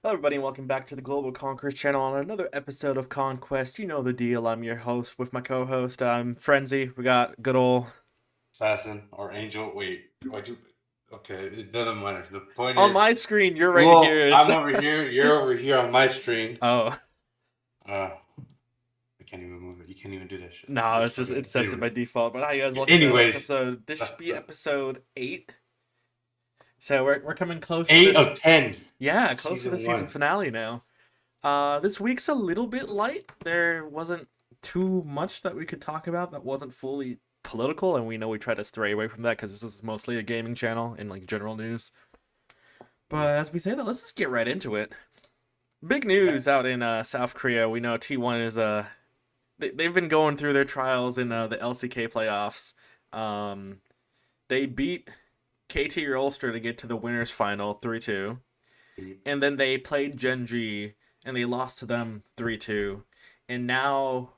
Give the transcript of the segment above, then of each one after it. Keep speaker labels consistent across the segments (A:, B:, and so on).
A: Hello, everybody, and welcome back to the Global Conquerors channel on another episode of Conquest. You know the deal. I'm your host with my co-host. I'm Frenzy. We got good old
B: Assassin or Angel. Wait, why'd you? Okay, it doesn't matter. The point
A: on
B: is,
A: my screen. You're right
B: well,
A: here.
B: I'm over here. You're over here on my screen.
A: Oh
B: Uh, I can't even move it. You can't even do that shit.
A: no,
B: Just
A: it's just
B: forget
A: it
B: it.
A: sets it by default. But hi guys, welcome to this
B: Anyways,
A: episode. This
B: that's
A: should be
B: the
A: episode 8. So we're coming close to
B: 8 of 10
A: close to the
B: season
A: season
B: one.
A: finale now. This week's a little bit light. There wasn't too much that we could talk about that wasn't fully political, and we know we try to stray away from that because this is mostly a gaming channel and like general news. But as we say that, let's just get right into it. Big
B: Yeah.
A: news out in South Korea. We know T1 is they've been going through their trials in the LCK Playoffs. Um, they beat KT Ulster to get to the winners final 3-2, and then they played Genji and they lost to them 3-2. And now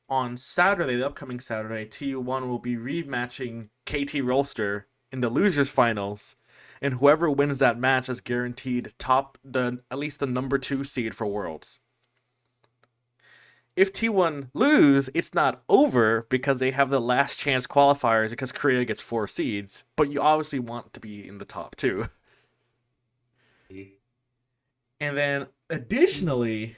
A: on Saturday, the upcoming Saturday, T1 will be rematching KT Ulster in the losers finals, and whoever wins that match is guaranteed top the at least the number 2 seed for Worlds. If T1 lose, it's not over because they have the last chance qualifiers because Korea gets 4 seeds, but you obviously want to be in the top 2. And then additionally,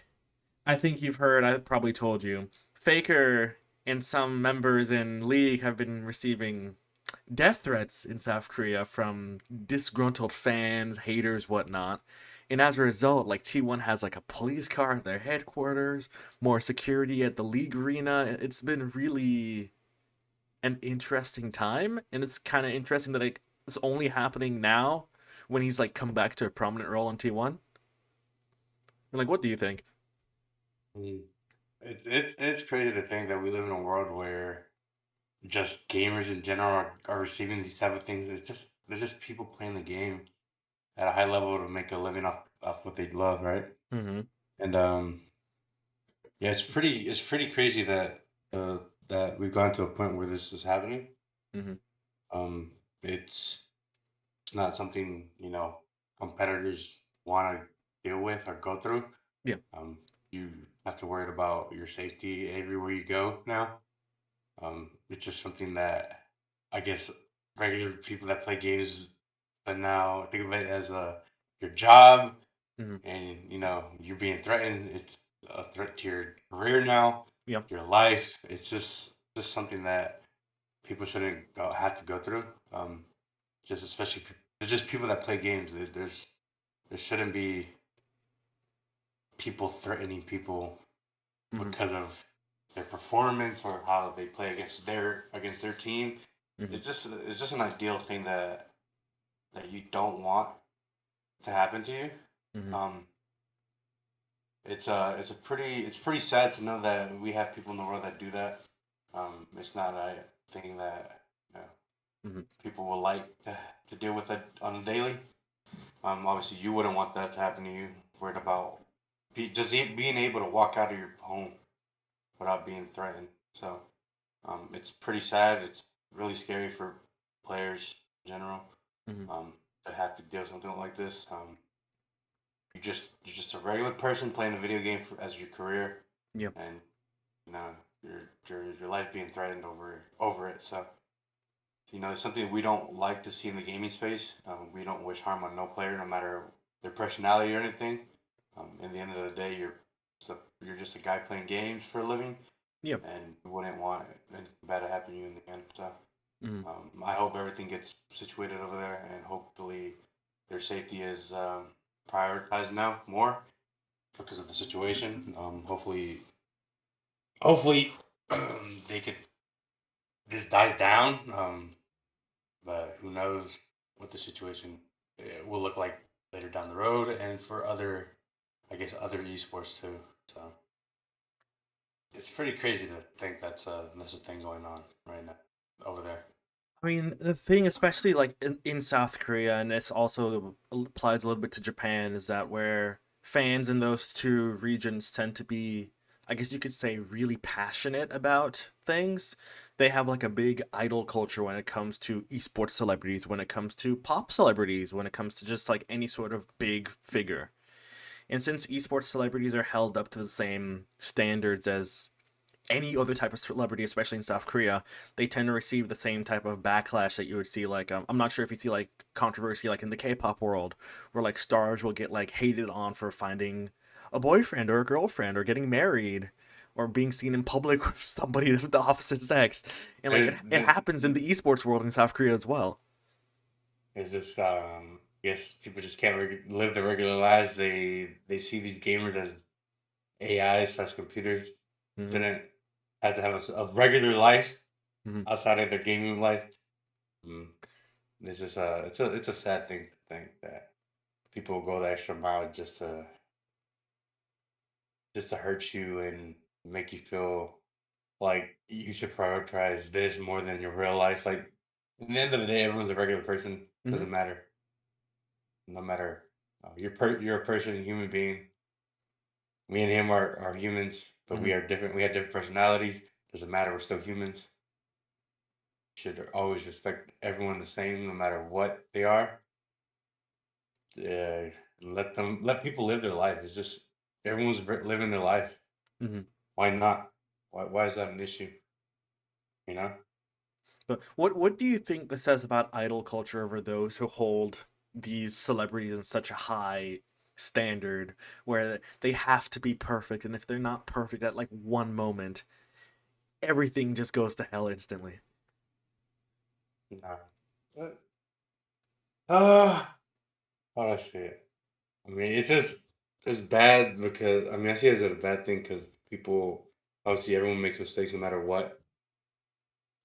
A: I think you've heard, I probably told you, Faker and some members in League have been receiving death threats in South Korea from disgruntled fans, haters, whatnot. And as a result, like T1 has like a police car at their headquarters, more security at the league arena. It's been really an interesting time, and it's kind of interesting that it's only happening now when he's like come back to a prominent role in T1. And like, what do you think?
B: Mm. It's crazy to think that we live in a world where just gamers in general are receiving these type of things. It's just they're just people playing the game at a high level to make a living off what they love, right?
A: Mm-hmm.
B: And yeah, it's pretty crazy that uh that we've gone to a point where this is happening.
A: Mm-hmm.
B: Um, it's not something competitors want to deal with or go through.
A: Yeah.
B: Um, you have to worry about your safety everywhere you go now. It's just something that I guess regular people that play games, but now think of it as your job,
A: Mm-hmm.
B: and you're being threatened. It's a threat to your career now,
A: Yeah.
B: your life. It's just something that people shouldn't have to go through. Just especially there's just people that play games. There shouldn't be people threatening people
A: Mm-hmm.
B: because of their performance or how they play against their team.
A: Mm-hmm.
B: It's just an ideal thing that you don't want to happen to you.
A: Mm-hmm.
B: Um, it's pretty sad to know that we have people in the world that do that. It's not a thing that
A: Mm-hmm.
B: people will like to deal with it on a daily. Obviously, you wouldn't want that to happen to you. Worried about being able to walk out of your home without being threatened. So it's pretty sad. It's really scary for players in general
A: Mm-hmm.
B: to have to deal with something like this. You're just a regular person playing a video game as your career,
A: Yeah.
B: and you know your life being threatened over it. So it's something we don't like to see in the gaming space. We don't wish harm on no player, no matter their personality or anything. In the end of the day, you're just a guy playing games for a living,
A: Yeah.
B: and you wouldn't want anything bad to happen to you in the end. So
A: Mm-hmm.
B: I hope everything gets situated over there, and hopefully their safety is prioritized now more because of the situation. Hopefully, they could this dies down. But who knows what the situation will look like later down the road, and for I guess, other esports too. So it's pretty crazy to think that's a thing going on right now over there.
A: I mean, the thing, especially like in South Korea, and it's also applies a little bit to Japan, is that where fans in those two regions tend to be, I guess you could say, really passionate about things. They have like a big idol culture when it comes to esports celebrities, when it comes to pop celebrities, when it comes to just like any sort of big figure. And since esports celebrities are held up to the same standards as any other type of celebrity, especially in South Korea, they tend to receive the same type of backlash that you would see. Like, I'm not sure if you see like controversy like in the K-pop world, where like stars will get like hated on for finding a boyfriend or a girlfriend or getting married or being seen in public with somebody of the opposite sex, and like it happens in the esports world in South Korea as well.
B: It's just, I guess people just can't live their regular lives. They see these gamers as AI/computers.
A: Mm-hmm.
B: Shouldn't have to have a regular life
A: Mm-hmm.
B: outside of their gaming life. Mm. It's just it's a sad thing to think that people go the extra mile just to hurt you and make you feel like you should prioritize this more than your real life. Like at the end of the day, everyone's a regular person.
A: Mm-hmm.
B: Doesn't matter. No matter you're a person, a human being. Me and him are humans, but
A: Mm-hmm.
B: we are different. We have different personalities. Doesn't matter. We're still humans. Should always respect everyone the same, no matter what they are. Let people live their life. It's just everyone's living their life.
A: Mm-hmm.
B: Why not? Why is that an issue? You know?
A: But what do you think this says about idol culture over those who hold these celebrities in such a high standard where they have to be perfect, and if they're not perfect at like one moment, everything just goes to hell instantly?
B: Nah. But, uh, how do I say it? I mean, it's bad because I mean I see it as a bad thing because people obviously everyone makes mistakes no matter what,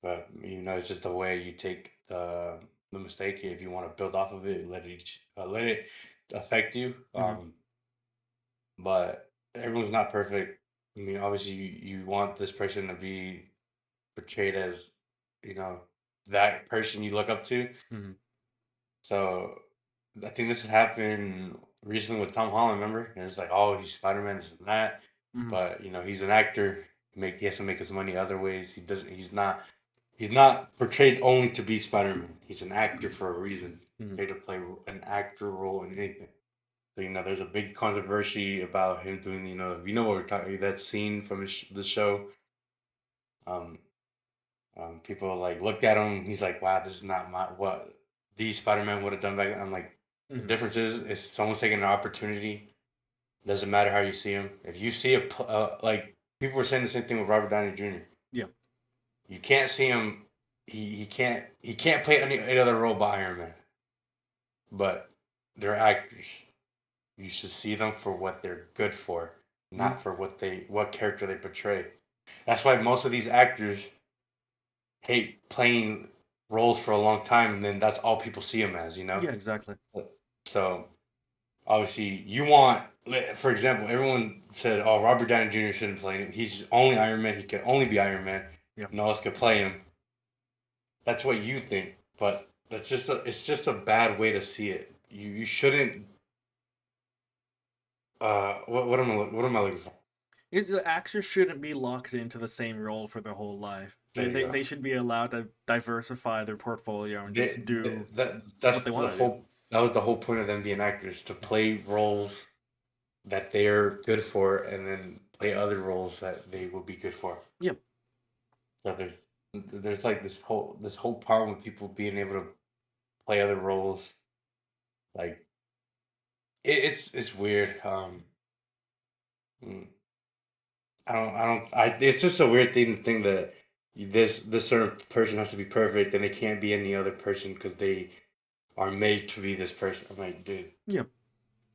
B: but it's just the way you take the mistake. If you want to build off of it, let it affect you.
A: Mm-hmm.
B: But everyone's not perfect. I mean, obviously you want this person to be portrayed as you know that person you look up to.
A: Mm-hmm.
B: So I think this has happened recently with Tom Holland. Remember, it was like, oh, he's Spider Man, this and that.
A: Mm-hmm.
B: But he's an actor. He has to make his money other ways. He doesn't. He's not portrayed only to be Spider Man. He's an actor for a reason.
A: Mm-hmm.
B: Paid to play an actor role in anything. So there's a big controversy about him doing. What we're talking. That scene from the show. Um, People like looked at him. He's like, "Wow, this is not what these Spider-Man would have done back then." I'm like, the
A: Mm-hmm.
B: difference is someone's taking an opportunity. Doesn't matter how you see him. If you see like people were saying the same thing with Robert Downey Jr.
A: Yeah.
B: You can't see him. He can't play any other role but Iron Man. But they're actors. You should see them for what they're good for,
A: Mm-hmm.
B: not for what character they portray. That's why most of these actors hate playing roles for a long time, and then that's all people see him as, you know.
A: Yeah, exactly.
B: So obviously, you want, for example, everyone said, "Oh, Robert Downey Jr. shouldn't play him. He's only Iron Man. He can only be Iron Man.
A: Yeah.
B: No one else could play him." That's what you think, but it's just a bad way to see it. You shouldn't. What am I looking for?
A: Is the actors shouldn't be locked into the same role for their whole life.
B: There you go.
A: They should be allowed to diversify their portfolio and just do what
B: That's
A: they
B: the
A: want to do.
B: whole. That was the whole point of them being actors, to play roles that they're good for, and then play other roles that they will be good for.
A: Yeah.
B: So there's like this whole part with people being able to play other roles. Like it's weird. Mm, It's just a weird thing to think that this certain person has to be perfect and they can't be any other person because they are made to be this person. I'm like, dude,
A: Yeah.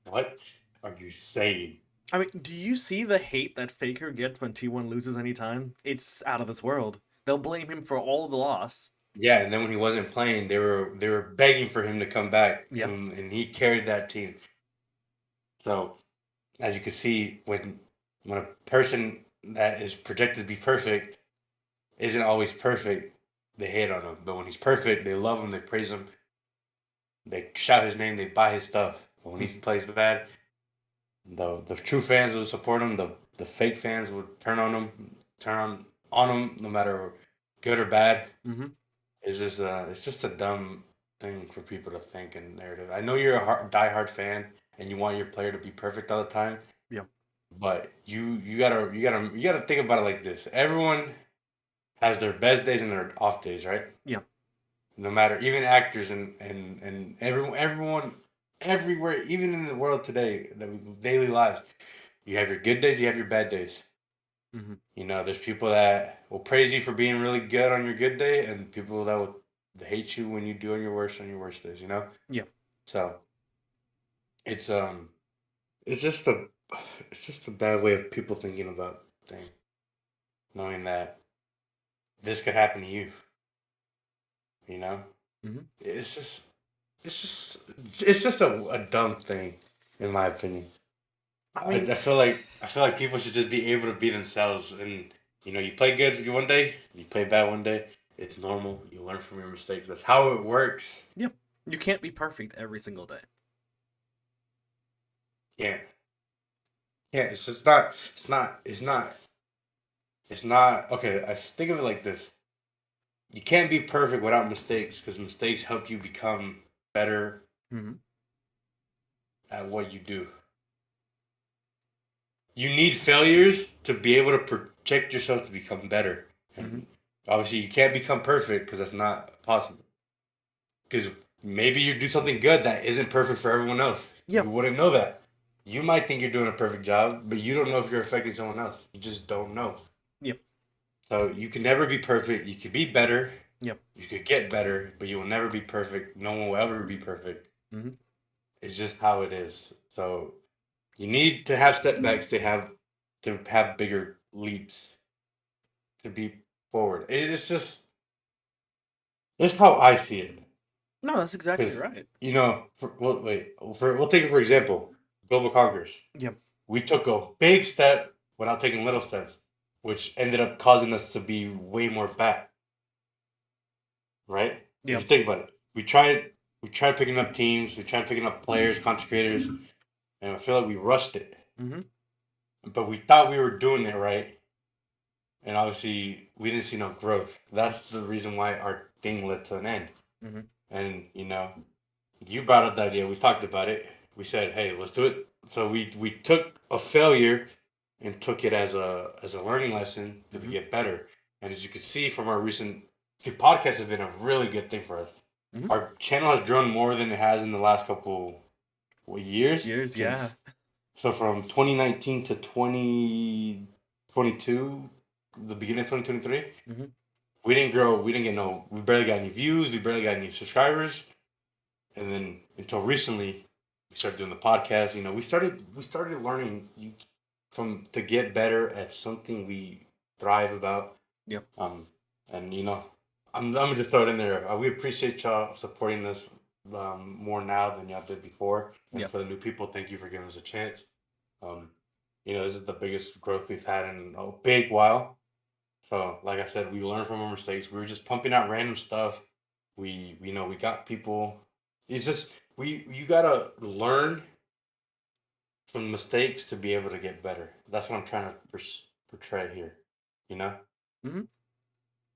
B: what are you saying?
A: I mean, do you see the hate that Faker gets when T1 loses any time? It's out of this world. They'll blame him for all the loss.
B: Yeah, and then when he wasn't playing, they were begging for him to come back,
A: Yeah.
B: and he carried that team. So as you can see, when a person that is projected to be perfect isn't always perfect, they hate on him. But when he's perfect, they love him, they praise him, they shout his name, they buy his stuff. But when he plays bad, the true fans will support him. The fake fans will turn on him, no matter good or bad.
A: Mm-hmm.
B: It's just a dumb thing for people to think and narrative. I know you're a diehard fan, and you want your player to be perfect all the time.
A: Yeah.
B: But you gotta think about it like this. Everyone has their best days and their off days, right?
A: Yeah.
B: No matter, even actors and everyone everywhere, even in the world today, the daily lives, you have your good days, you have your bad days.
A: Mm-hmm.
B: There's people that will praise you for being really good on your good day, and people that will hate you when you do on your worst days.
A: Yeah.
B: So it's it's just a it's just a bad way of people thinking about things, knowing that this could happen to you. You know,
A: Mm-hmm.
B: it's just it's just it's just a dumb thing, in my opinion.
A: I
B: I,
A: mean,
B: I feel like I feel like people should just be able to be themselves, and you play good one day, you play bad one day. It's normal. You learn from your mistakes. That's how it works.
A: yeah, you can't be perfect every single day.
B: Yeah, yeah. It's just not. It's not. It's not. It's not. Okay, I think of it like this: you can't be perfect without mistakes, because mistakes help you become better
A: Mm-hmm.
B: at what you do. You need failures to be able to project yourself to become better.
A: Mm-hmm.
B: And obviously, you can't become perfect because that's not possible. Because maybe you do something good that isn't perfect for everyone else.
A: Yeah.
B: You wouldn't know that. You might think you're doing a perfect job, but you don't know if you're affecting someone else. You just don't know.
A: Yeah.
B: So you can never be perfect. You could be better.
A: Yeah.
B: You could get better, but you will never be perfect. No one will ever be perfect.
A: Mm-hmm.
B: It's just how it is. So you need to have step backs to have bigger leaps to be forward. It's just it's how I see it.
A: No, that's exactly
B: Because
A: right.
B: we'll take it for example, Global Conquerors.
A: Yeah.
B: We took a big step without taking little steps, which ended up causing us to be way more bad. Right? If
A: Yeah.
B: you think about it, we tried picking up teams, we tried picking up players, content creators, and I feel like we rushed it.
A: Mm-hmm.
B: But we thought we were doing it right, and obviously we didn't see no growth. That's the reason why our thing led to an end.
A: Mm-hmm.
B: And you brought up the idea. We talked about it. We said, "Hey, let's do it." So we took a failure and took it as a learning lesson to
A: Mm-hmm.
B: get better. And as you can see from our the podcast has been a really good thing for us.
A: Mm-hmm.
B: Our channel has grown more than it has in the last couple years
A: Years. Yeah.
B: since. So from 2019 to 2022, the beginning of 2023,
A: Mm-hmm.
B: we didn't grow. We didn't get no. We barely got any views. We barely got any subscribers. And then until recently, we started doing the podcast. We started learning from to get better at something we thrive about.
A: Yeah.
B: Um, and I'm gonna just throw it in there. We appreciate y'all supporting us more now than y'all did before. And
A: Yeah.
B: for the new people, thank you for giving us a chance. Um, this is the biggest growth we've had in a big while. So, like I said, we learned from our mistakes. We were just pumping out random stuff. We got people. It's just you gotta learn from mistakes to be able to get better. That's what I'm trying to portray here. You know,
A: Mm-hmm.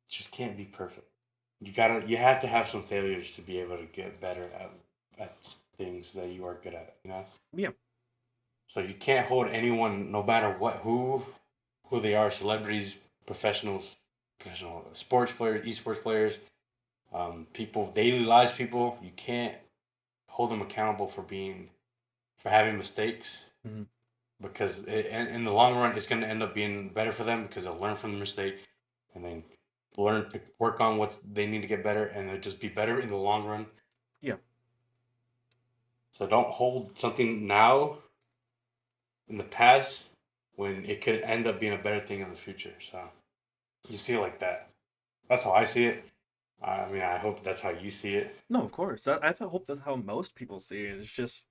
B: just can't be perfect. You have to have some failures to be able to get better at things that you are good at.
A: Yeah.
B: So you can't hold anyone, no matter who they are, celebrities, professionals, professional sports players, esports players, people, daily lives people. You can't hold them accountable for having mistakes,
A: Mm-hmm.
B: because in the long run, it's going to end up being better for them because they'll learn from the mistake and then learn to work on what they need to get better, and it'll just be better in the long run.
A: Yeah.
B: So don't hold something now in the past when it could end up being a better thing in the future. So you see it like that. That's how I see it. I mean, I hope that's how you see it.
A: No, of course. Hope that's how most people see it. It's just,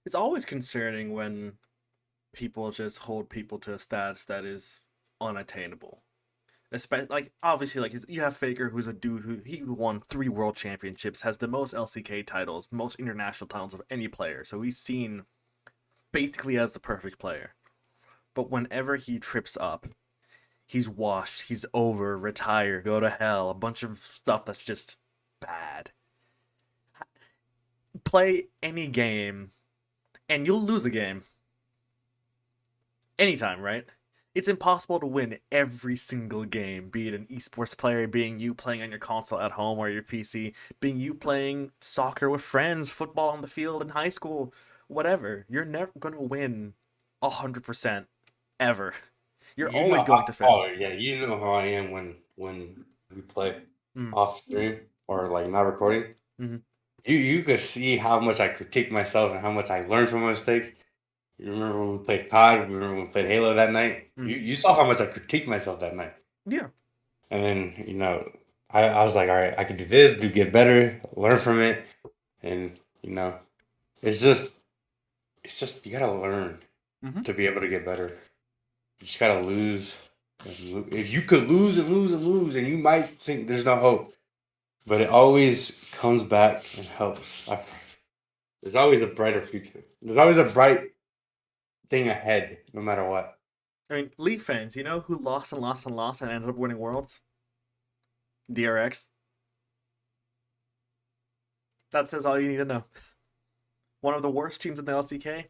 A: it's always concerning when people just hold people to a status that is unattainable. Especially, like, obviously, like, you have Faker, who's a dude who won 3 world championships, has the most LCK titles, most international titles of any player. So he's seen basically as the perfect player. But whenever he trips up, he's washed, he's over, retire, go to hell, a bunch of stuff that's just bad. Play any game and you'll lose a game anytime, right? It's impossible to win every single game, be it an esports player, being you playing on your console at home or your PC, being you playing soccer with friends, football on the field in high school, whatever. You're never going to win 100% ever. You're
B: You know
A: always going
B: how?
A: to fail.
B: Oh yeah, you know how I am when we play
A: Mm,
B: off stream or like not recording.
A: mm,
B: You could see how much I critique myself and how much I learn from my mistakes. You remember when we played COD? Remember when we played Halo that night?
A: mm.
B: You saw how much I critiqued myself that night.
A: Yeah.
B: And then, I was like, all right, I can do this, get better, learn from it. And, it's just, you gotta learn
A: Hmm.
B: to be able to get better. You just gotta lose. If you could lose and lose and lose, and you might think there's no hope, but it always comes back and helps. There's always a brighter future. There's always a bright thing ahead, no matter what.
A: I mean, League fans, you know who lost and lost and lost and ended up winning worlds? DRX. That says all you need to know. One of the worst teams in the LCK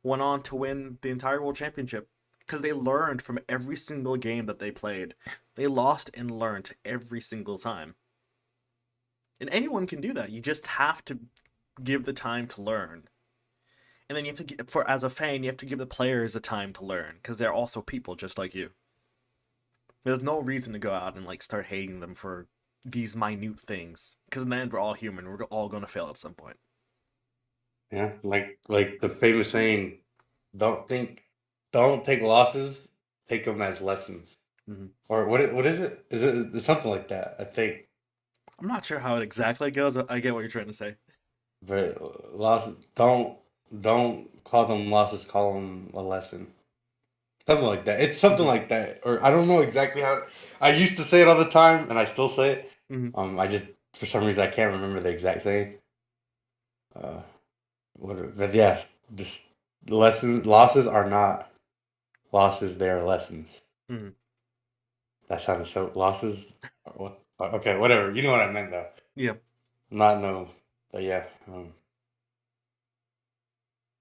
A: went on to win the entire world championship because they learned from every single game that they played. They lost and learned every single time. And anyone can do that. You just have to give the time to learn. And then you have to give, for as a fan, you have to give the players the time to learn because they're also people just like you. There's no reason to go out and like start hating them for these minute things because in the end we're all human. We're all going to fail at some point.
B: Yeah, like the famous saying, don't think, don't take losses, take them as lessons.
A: Mm-hmm.
B: Or what is it? It's something like that, I think.
A: I'm not sure how it exactly goes, but I get what you're trying to say.
B: But losses, don't call them losses, call them a lesson. Something like that. It's something
A: Mm-hmm.
B: like that. Or I don't know exactly how. I used to say it all the time, and I still say it.
A: Mm-hmm.
B: I just for some reason I can't remember the exact saying. Uh, but yeah, just losses are not losses. They are lessons.
A: Mm-hmm.
B: That sounded so losses. What? Okay, whatever. You know what I meant though.
A: Yeah.
B: Not no, but yeah,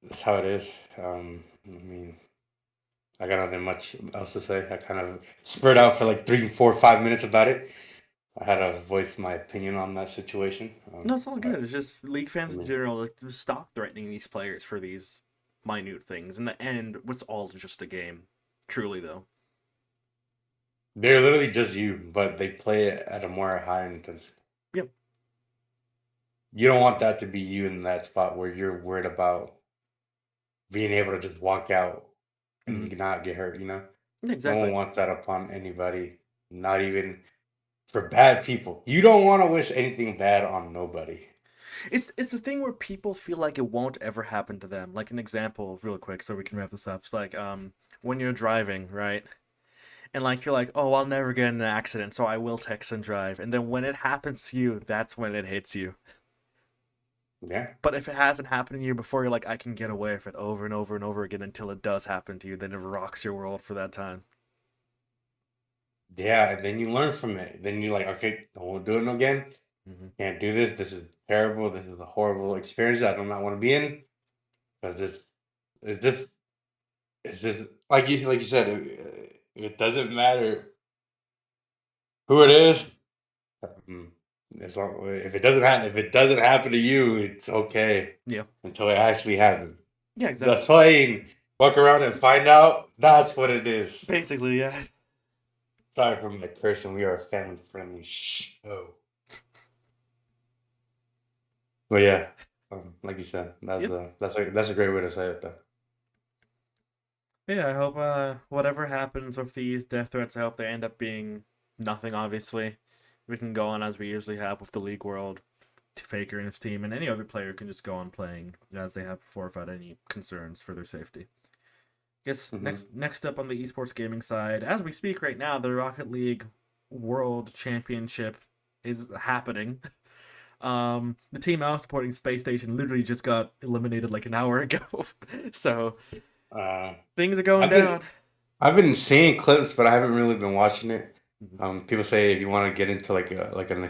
B: that's how it is. I mean, I got nothing much else to say. I kind of spread out for like 3, 4, 5 minutes about it. I had to voice my opinion on that situation.
A: No, it's all good.
B: But
A: It's just League
B: I
A: fans in
B: mean,
A: general like to stop threatening these players for these minute things. In the end, it's all just a game. Truly, though.
B: they're literally just you, but they play it at a more higher intensity.
A: Yep.
B: You don't want that to be you in that spot where you're worried about being able to just walk out
A: Mm-hmm.
B: and not get hurt. No one
A: Exactly.
B: wants that upon anybody, not even for bad people. You don't want to wish anything bad on nobody.
A: It's the thing where people feel like it won't ever happen to them. Like an example, real quick, so we can wrap this up. It's like when you're driving, right? And like you're like, oh, I'll never get in an accident, so I will text and drive. And then when it happens to you, that's when it hits you.
B: Yeah.
A: But if it hasn't happened to you before, you're like, I can get away with it over and over and over again until it does happen to you. Then it rocks your world for that time.
B: Yeah, and then you learn from it. Then you're like, okay, I won't do it again.
A: Mm-hmm.
B: Can't do this. This is terrible. This is a horrible experience I do not want to be in. Because it's just, it's just like you said, it doesn't matter who it is. um, if it doesn't happen to you, it's okay
A: Yeah.
B: until it actually happens.
A: Yeah,
B: The
A: exactly.
B: saying, walk around and find out. That's what it is.
A: Basically, yeah.
B: Sorry for my cursing. We are a family friendly show. But yeah, like you said,
A: Yep.
B: that's a great way to say it, though.
A: Yeah, I hope whatever happens with these death threats, I hope they end up being nothing, obviously. We can go on as we usually have with the League World, Faker and his team, and any other player can just go on playing as they have before without any concerns for their safety. Guess
B: Hmm.
A: next up on the esports gaming side, as we speak right now, the Rocket League World Championship is happening. The team I was supporting, Space Station, literally just got eliminated like an hour ago. So
B: Uh,
A: things are going
B: I've been
A: down.
B: I've been seeing clips, but I haven't really been watching it.
A: Mhm.
B: People say if you want to get into like an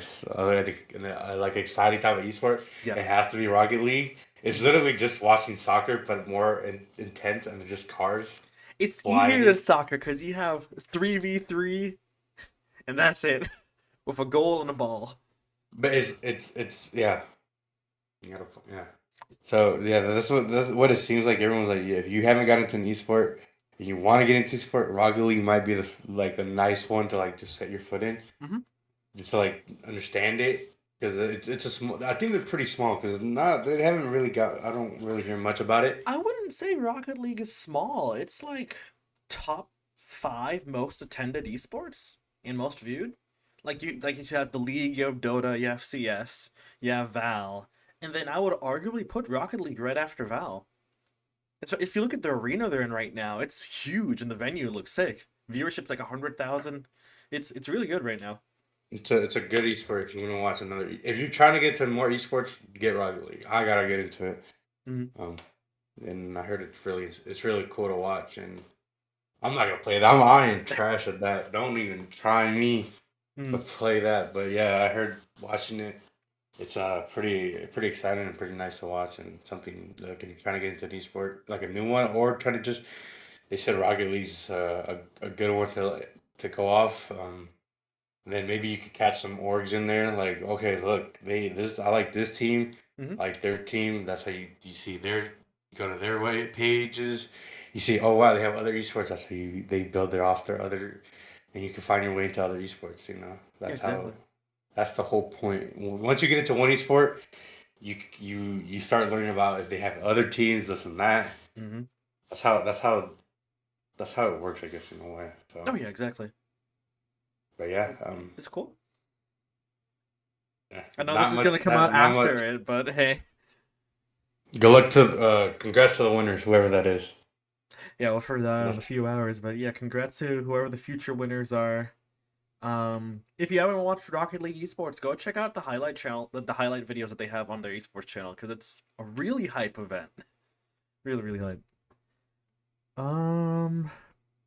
B: exciting type of esport,
A: Yeah.
B: it has to be Rocket League. It's literally just watching soccer, but more intense, and just cars
A: It's easier than
B: flying.
A: soccer because you have 3v3 and that's it with a goal and a ball.
B: But it's yeah, you gotta yeah. So yeah, that's what it seems like. Everyone's like, yeah, if you haven't got into an esport and you want to get into sport, Rocket League might be like a nice one to like just set your foot in,
A: Hmm.
B: just to like understand it. Because it's a small. I think they're pretty small because not they haven't really got. I don't really hear much about it.
A: I wouldn't say Rocket League is small. It's like top five most attended esports and most viewed. Like you have the League, you have Dota, you have CS, you have Val, and then I would arguably put Rocket League right after Val. If you look at the arena they're in right now, it's huge and the venue looks sick. Viewership's like 100,000. It's really good right now.
B: It's a good esport if you want to watch another. If you're trying to get to more esports, get Rocket League. I gotta get into it.
A: Mhm.
B: Um, and I heard it's really cool to watch. And I'm not gonna play that. I am trash at that. Don't even try me to
A: Mhm.
B: play that. But yeah, I heard watching it. It's pretty exciting and pretty nice to watch, and something like if you're trying to get into an esport, like a new one, or trying to just. They said Rocket League's a good one to go off. And then maybe you could catch some orgs in there. Like, okay, look, I like this team,
A: Mhm.
B: like their team. That's how you see their you go to their way pages. You see, oh wow, they have other esports. That's how they build their off their other, and you can find your way into other esports.
A: Yeah,
B: That's how.
A: exactly.
B: That's the whole point. Once you get into one esport, you start learning about if they have other teams, this and that.
A: Mhm.
B: That's how that's how that's how it works, I guess, in a way. So,
A: Oh yeah, exactly.
B: but yeah,
A: It's cool.
B: yeah,
A: I know this
B: not
A: is
B: much,
A: gonna come out
B: not much.
A: after it, but hey,
B: Good luck to congrats to the winners, whoever that is.
A: yeah, we'll figure that out in a
B: That's,
A: few hours. But yeah, congrats to whoever the future winners are. If you haven't watched Rocket League esports, go check out the highlight channel, the highlight videos that they have on their esports channel, because it's a really hype event. Really, really hype. Um,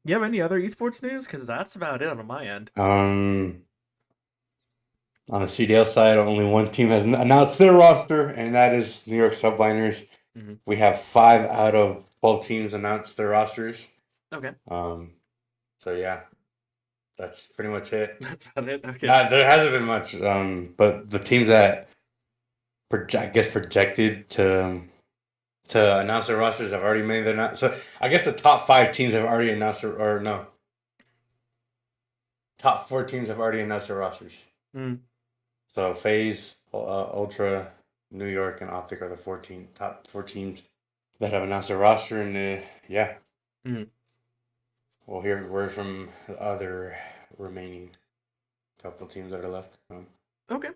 A: you have any other esports news? Because that's about it on my end.
B: um on the CDL side, only one team has announced their roster, and that is New York Subliners.
A: Hmm.
B: We have 5 out of 12 teams announced their rosters.
A: Okay,
B: Um, so yeah, that's pretty much it.
A: that's about it. Okay.
B: Nah, there hasn't been much. But the teams that I guess projected to announce their rosters have already made their so I guess the top 5 teams have already announced or no, top 4 teams have already announced their rosters.
A: Mm,
B: So FaZe, Ultra, New York, and Optic are the top 4 teams that have announced their roster, and yeah,
A: mm.
B: we'll hear word from the other remaining couple teams that are left.
A: Okay.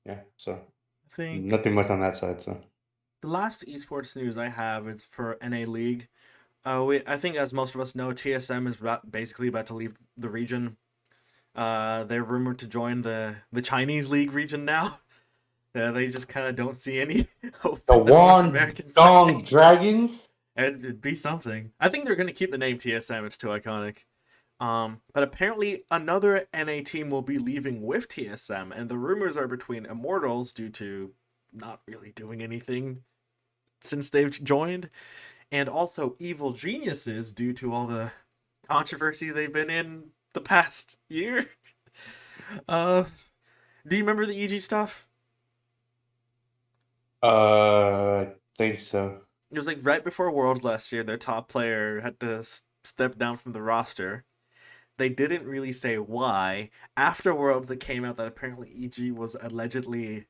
B: Yeah, so
A: I think
B: nothing much on that side. So
A: the last esports news I have is for NA League. I think as most of us know, TSM is basically about to leave the region. They're rumored to join the Chinese League region now. They just kind of don't see any hope
B: the
A: in the North
B: Wan
A: American
B: Dong
A: side.
B: Dragons.
A: It'd be something. I think they're gonna keep the name TSM. It's too iconic. But apparently another NA team will be leaving with TSM, and the rumors are between Immortals due to not really doing anything since they've joined, and also Evil Geniuses due to all the controversy they've been in the past year. Uh, do you remember the EG stuff?
B: I think so.
A: It was like right before Worlds last year. Their top player had to step down from the roster. They didn't really say why. After Worlds, it came out that apparently EG was allegedly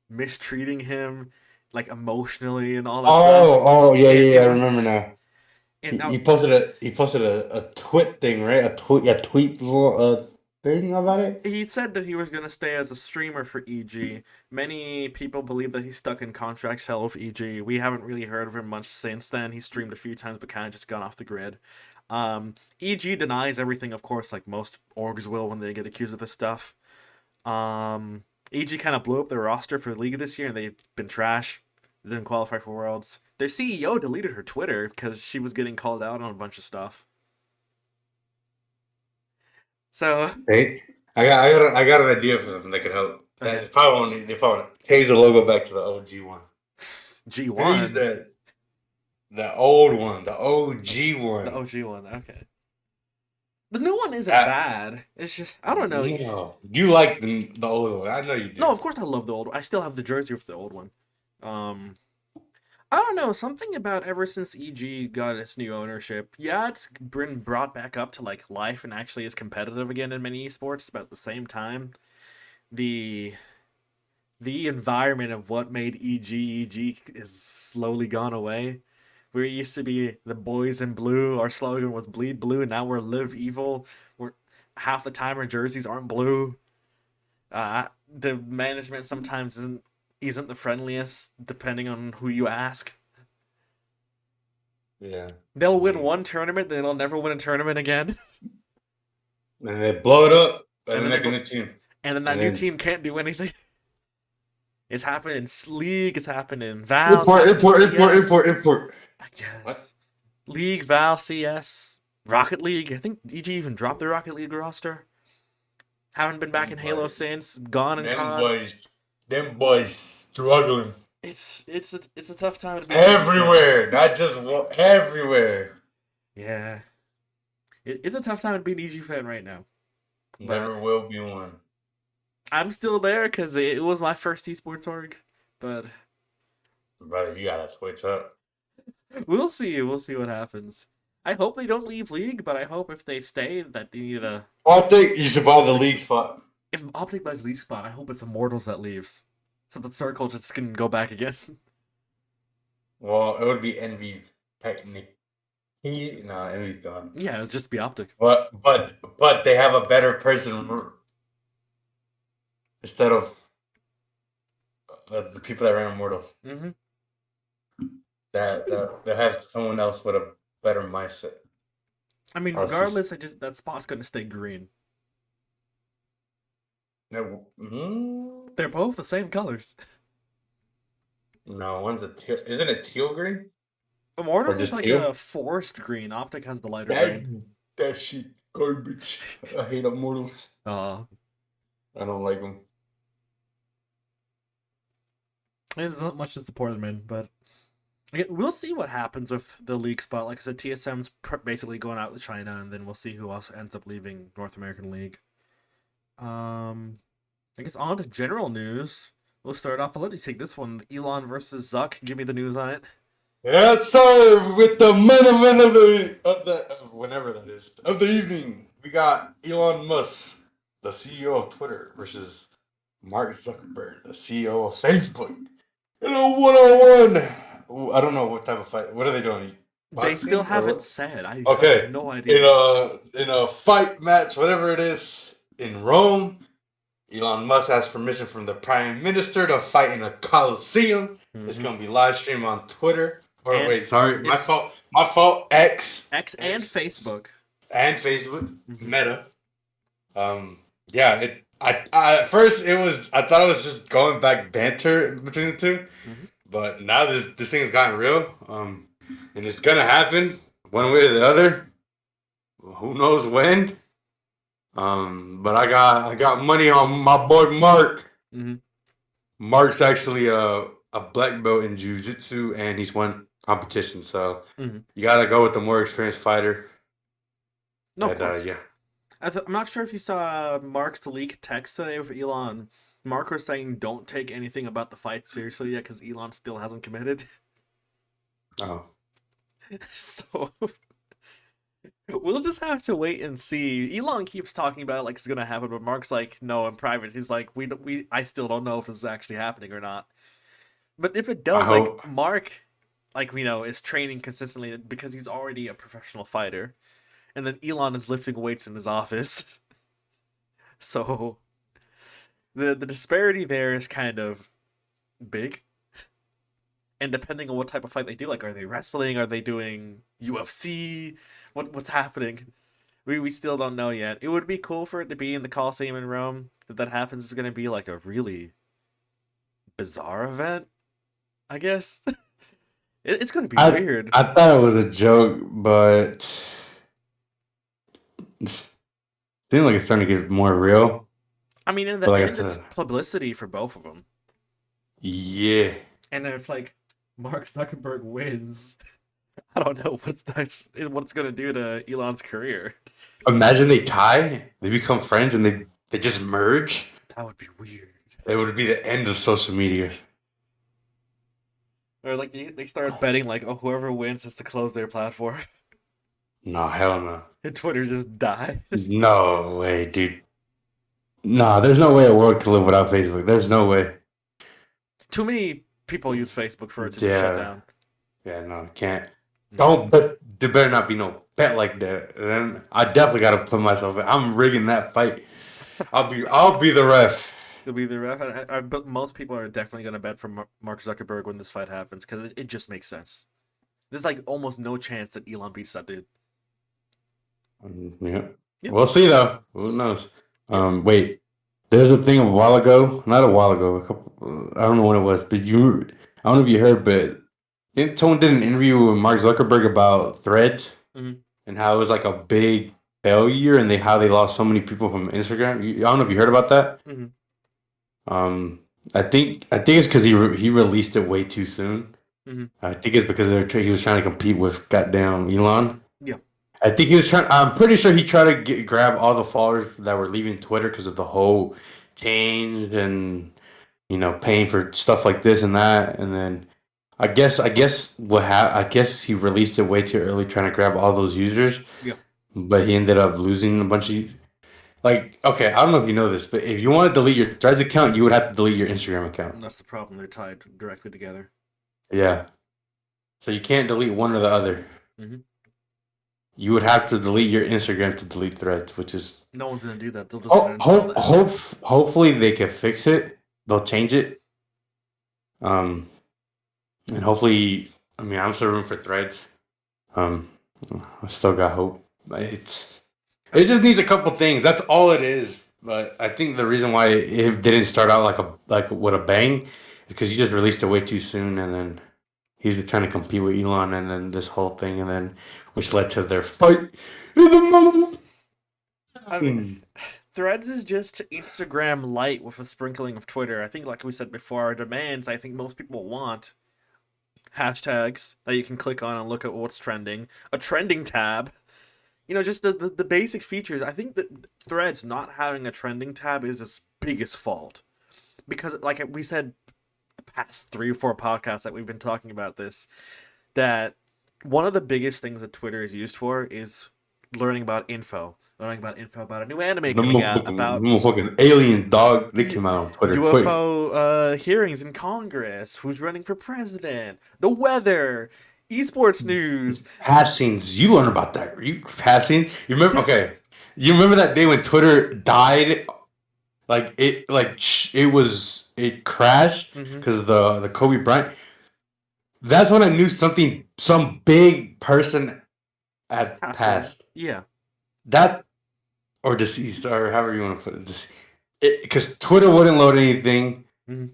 A: mistreating him, like emotionally and all that stuff.
B: Oh, yeah,
A: And
B: yeah,
A: it
B: yeah. I remember
A: was,
B: now.
A: and
B: He
A: now
B: posted a twit thing, right? A tweet thing about it.
A: he said that he was going to stay as a streamer for EG. Many people believe that he's stuck in contract hell with EG. We haven't really heard of him much since then. He streamed a few times, but kind of just gone off the grid. EG denies everything, of course, like most orgs will when they get accused of this stuff. EG kind of blew up their roster for the league this year, and they've been trash. They didn't qualify for Worlds. Their CEO deleted her Twitter because she was getting called out on a bunch of stuff. So,
B: Hey, I got an idea for something that could help.
A: okay.
B: That if I want to change the logo back to the OG one.
A: G1.
B: The old one, the OG one.
A: The OG one. Okay. The new one isn't
B: Uh,
A: bad. It's just I don't know.
B: No, you like the old one. I know you do.
A: No, of course I love the old one. I still have the jersey of the old one. Um, I don't know, something about ever since EG got its new ownership. Yeah, it's been brought back up to like life and actually is competitive again in many esports. But at the same time, the the environment of what made EG is slowly gone away. We used to be the boys in blue. Our slogan was bleed blue, and now we're live evil. We're half the time our jerseys aren't blue. The management sometimes isn't the friendliest, depending on who you ask.
B: Yeah.
A: They'll win one tournament, then they'll never win a tournament again.
B: And they blow it up, and
A: then
B: then make a new team.
A: And then that new team can't do anything. It's happened in League, it's happened in Val.
B: Import.
A: I guess.
B: What?
A: League, Val, CS, Rocket League. I think EG even dropped the Rocket League roster. Haven't been back in Halo since. Gone and COD.
B: Them boys struggling.
A: It's a tough time to be
B: everywhere, not just everywhere.
A: Yeah, it's a tough time to be an EG fan right now.
B: Never will be one.
A: I'm still there because it was my first esports org, but
B: brother, you gotta switch up.
A: We'll see. We'll see what happens. I hope they don't leave League, but I hope if they stay that they need a.
B: Optic, you should buy the League spot.
A: If Optic buys League spot, I hope it's Immortals that leaves, so the circle just can go back again.
B: Well, it would be Envy Technic. Envy's gone.
A: Yeah, it would just be Optic.
B: But they have a better person instead of the people that ran Immortal.
A: Mm-hmm.
B: That have someone else with a better mindset.
A: I mean, regardless, that spot's gonna stay green.
B: No,
A: they're both the same colors.
B: No, one's a teal. Isn't it teal green?
A: Immortals is like teal? A forest green. Optic has the lighter green.
B: That shit garbage. I hate Immortals.
A: I
B: don't like them.
A: There's not much to support them in, but we'll see what happens with the League spot. Like I said, TSM's basically going out to China, and then we'll see who else ends up leaving North American League. I guess on to general news. We'll start off. I'll let you take this one. Elon versus Zuck. Give me the news on it.
B: Yes, sir. With the main event of the evening, we got Elon Musk, the CEO of Twitter, versus Mark Zuckerberg, the CEO of Facebook. In a one-on-one. I don't know what type of fight. What are they doing?
A: They still haven't said. I have no idea.
B: In a fight match, whatever it is, in Rome, Elon Musk has permission from the Prime Minister to fight in a Coliseum. Mm-hmm. It's gonna be live streamed on Twitter. My fault. X
A: and Facebook.
B: Mm-hmm. Meta. Yeah. At first I thought it was just going back banter between the two, mm-hmm. But now this thing has gotten real. And it's gonna happen one way or the other. Who knows when? But I got money on my boy Mark.
A: Mm-hmm.
B: Mark's actually a black belt in jiu-jitsu, and he's won competition. So mm-hmm. You gotta go with the more experienced fighter.
A: No, of course. Yeah. I'm not sure if you saw Mark's leaked text today with Elon. Mark was saying don't take anything about the fight seriously yet because Elon still hasn't committed.
B: Oh.
A: So we'll just have to wait and see. Elon keeps talking about it like it's gonna happen, but Mark's like, no, in private. He's like, I still don't know if this is actually happening or not. But if it does, Mark, is training consistently because he's already a professional fighter. And then Elon is lifting weights in his office. So the disparity there is kind of big. And depending on what type of fight they do, like, are they wrestling? Are they doing UFC? What's happening? We still don't know yet. It would be cool for it to be in the Coliseum in Rome. If that happens, it's going to be like a really bizarre event, I guess. It's going to be weird.
B: I thought it was a joke, but it seems like it's starting to get more real.
A: I mean, in the end, it's publicity for both of them.
B: Yeah.
A: And if, Mark Zuckerberg wins. I don't know what it's gonna do to Elon's career.
B: Imagine they tie, they become friends, and they just merge.
A: That would be weird.
B: It would be the end of social media.
A: Or like they start betting like, oh, whoever wins has to close their platform,
B: No, hell no.
A: and Twitter just dies.
B: No way, dude. No, there's no way a world could live without Facebook. There's no way.
A: Too many people use Facebook for it to just shut
B: Yeah,
A: down.
B: yeah, no, can't.
A: No.
B: Don't, but there better not be no bet like that. Then I definitely got to put myself in. I'm rigging that fight. I'll be the ref.
A: It'll be the ref. But most people are definitely gonna bet for Mark Zuckerberg when this fight happens because it just makes sense. There's like almost no chance that Elon beats that dude.
B: Yeah.
A: Yep.
B: We'll see though. Who knows?
A: Yep.
B: Wait. There's a thing a while ago, not a while ago, a couple. I don't know when it was, but I don't know if you heard, but someone did an interview with Mark Zuckerberg about Threads
A: Mhm.
B: and how it was like a big failure and how they lost so many people from Instagram. I don't know if you heard about that.
A: Mhm.
B: Um, I think it's because he released it way too soon.
A: Mhm.
B: I think it's because he was trying to compete with goddamn Elon.
A: Yeah.
B: I think he was trying. I'm pretty sure he tried to grab all the followers that were leaving Twitter because of the whole change and paying for stuff like this and that. And then I guess he released it way too early, trying to grab all those users.
A: Yeah.
B: But he ended up losing a bunch of. Like, okay, I don't know if you know this, but if you want to delete your Threads account, you would have to delete your Instagram account.
A: And that's the problem. They're tied directly together.
B: Yeah. So you can't delete one or the other.
A: Mhm.
B: You would have to delete your Instagram to delete Threads, which is
A: No one's gonna do that. They'll just uninstall the app.
B: hopefully they can fix it. They'll change it. Um, and hopefully, I mean, I'm still rooting for Threads. Um, I still got hope. It just needs a couple things. That's all it is. But I think the reason why it didn't start out like with a bang is because you just released it way too soon, and then he's been trying to compete with Elon, and then this whole thing, and then which led to their fight.
A: I mean, Threads is just Instagram light with a sprinkling of Twitter. I think, like we said before, our demands. I think most people want hashtags that you can click on and look at what's trending. A trending tab. Just the basic features. I think that Threads not having a trending tab is its biggest fault. Because, like we said, the past 3 or 4 podcasts that we've been talking about this, that one of the biggest things that Twitter is used for is learning about info. Learning about info about a new anime coming out, about
B: Fucking alien dog. They came out on Twitter quick.
A: UFO hearings in Congress, who's running for president, the weather, esports news.
B: Passings. You learn about that. You passing. You remember?
A: Yeah.
B: Okay. You remember that day when Twitter died? It crashed
A: Mm-hmm.
B: because of the Kobe Bryant. That's when I knew some big person had
A: Passed away.
B: passed.
A: Yeah.
B: That or deceased or however you want to put it. Because Twitter wouldn't load anything.
A: Mm-hmm.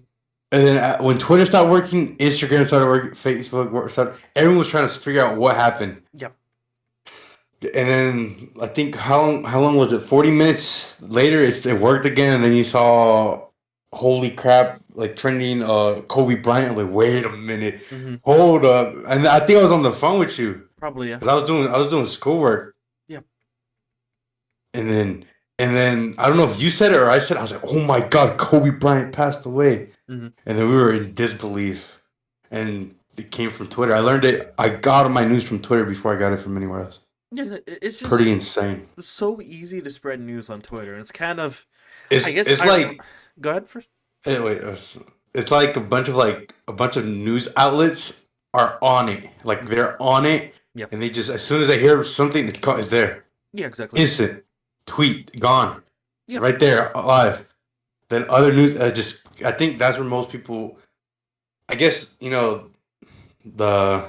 B: And then when Twitter stopped working, Instagram started working, Facebook started. Everyone was trying to figure out what happened.
A: Yep.
B: And then I think how long was it? 40 minutes later, it worked again. And then you saw, holy crap, like trending Kobe Bryant. I'm like, wait a minute,
A: Mm-hmm.
B: hold up. And I think I was on the phone with you
A: Probably, yeah.
B: because I was doing schoolwork.
A: Yep.
B: And then I don't know if you said it or I said it. I was like, oh my god, Kobe Bryant passed away.
A: Mm-hmm.
B: And then we were in disbelief. And it came from Twitter. I learned it. I got my news from Twitter before I got it from anywhere else.
A: Yeah, it's just
B: Pretty insane.
A: so easy to spread news on Twitter. It's kind of,
B: It's
A: I guess,
B: it's like
A: go ahead first.
B: wait, it's like a bunch of news outlets are on it. Like they're on it,
A: Yep.
B: and they just as soon as they hear something, it's there.
A: Yeah, exactly.
B: Instant tweet gone.
A: Yep.
B: Right there live. Then other news I think that's where most people. I guess the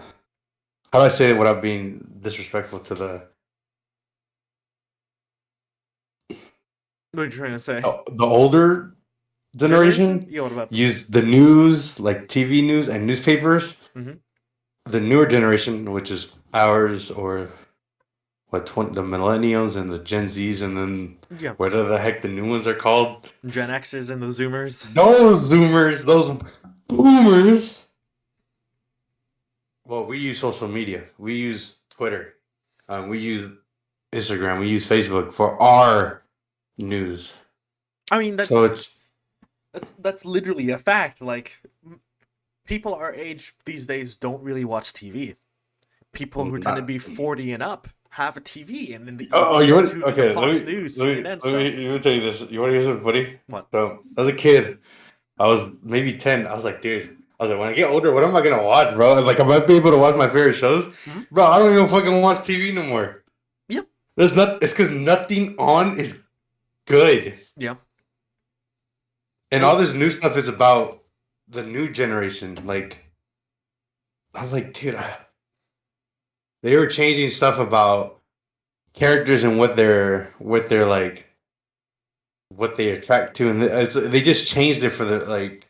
B: how do I say it without being disrespectful to the
A: What are you trying to say?
B: the older generation
A: Yeah, what about them?
B: use the news like TV news and newspapers.
A: Mm-hmm.
B: The newer generation, which is ours or the millennials and the Gen Zs, and then
A: Yeah.
B: whatever the heck the new ones are called.
A: Gen Xers and the Zoomers.
B: Those Zoomers, those boomers. well, we use social media. We use Twitter. We use Instagram. We use Facebook for our news.
A: I mean,
B: So it's
A: that's literally a fact. Like, people our age these days don't really watch TV. People who tend to
B: not.
A: be 40 and up have a TV, and in the
B: Oh,
A: evening
B: you
A: they're
B: want?
A: tuned into
B: Okay,
A: Fox News, CNN stuff.
B: let me tell you this. You want to hear something funny?
A: What?
B: So, as a kid, I was maybe 10. I was like, dude, I was like, when I get older, what am I gonna watch, bro? Like, am I be able to watch my favorite shows,
A: Hmm.
B: bro? I don't even fucking watch TV no more.
A: Yep.
B: There's not. It's because nothing on is good,
A: Yeah.
B: and
A: Like,
B: all this new stuff is about the new generation. Like, I was like, dude, they were changing stuff about characters and what they're like, what they attract to, and they just changed it for the like.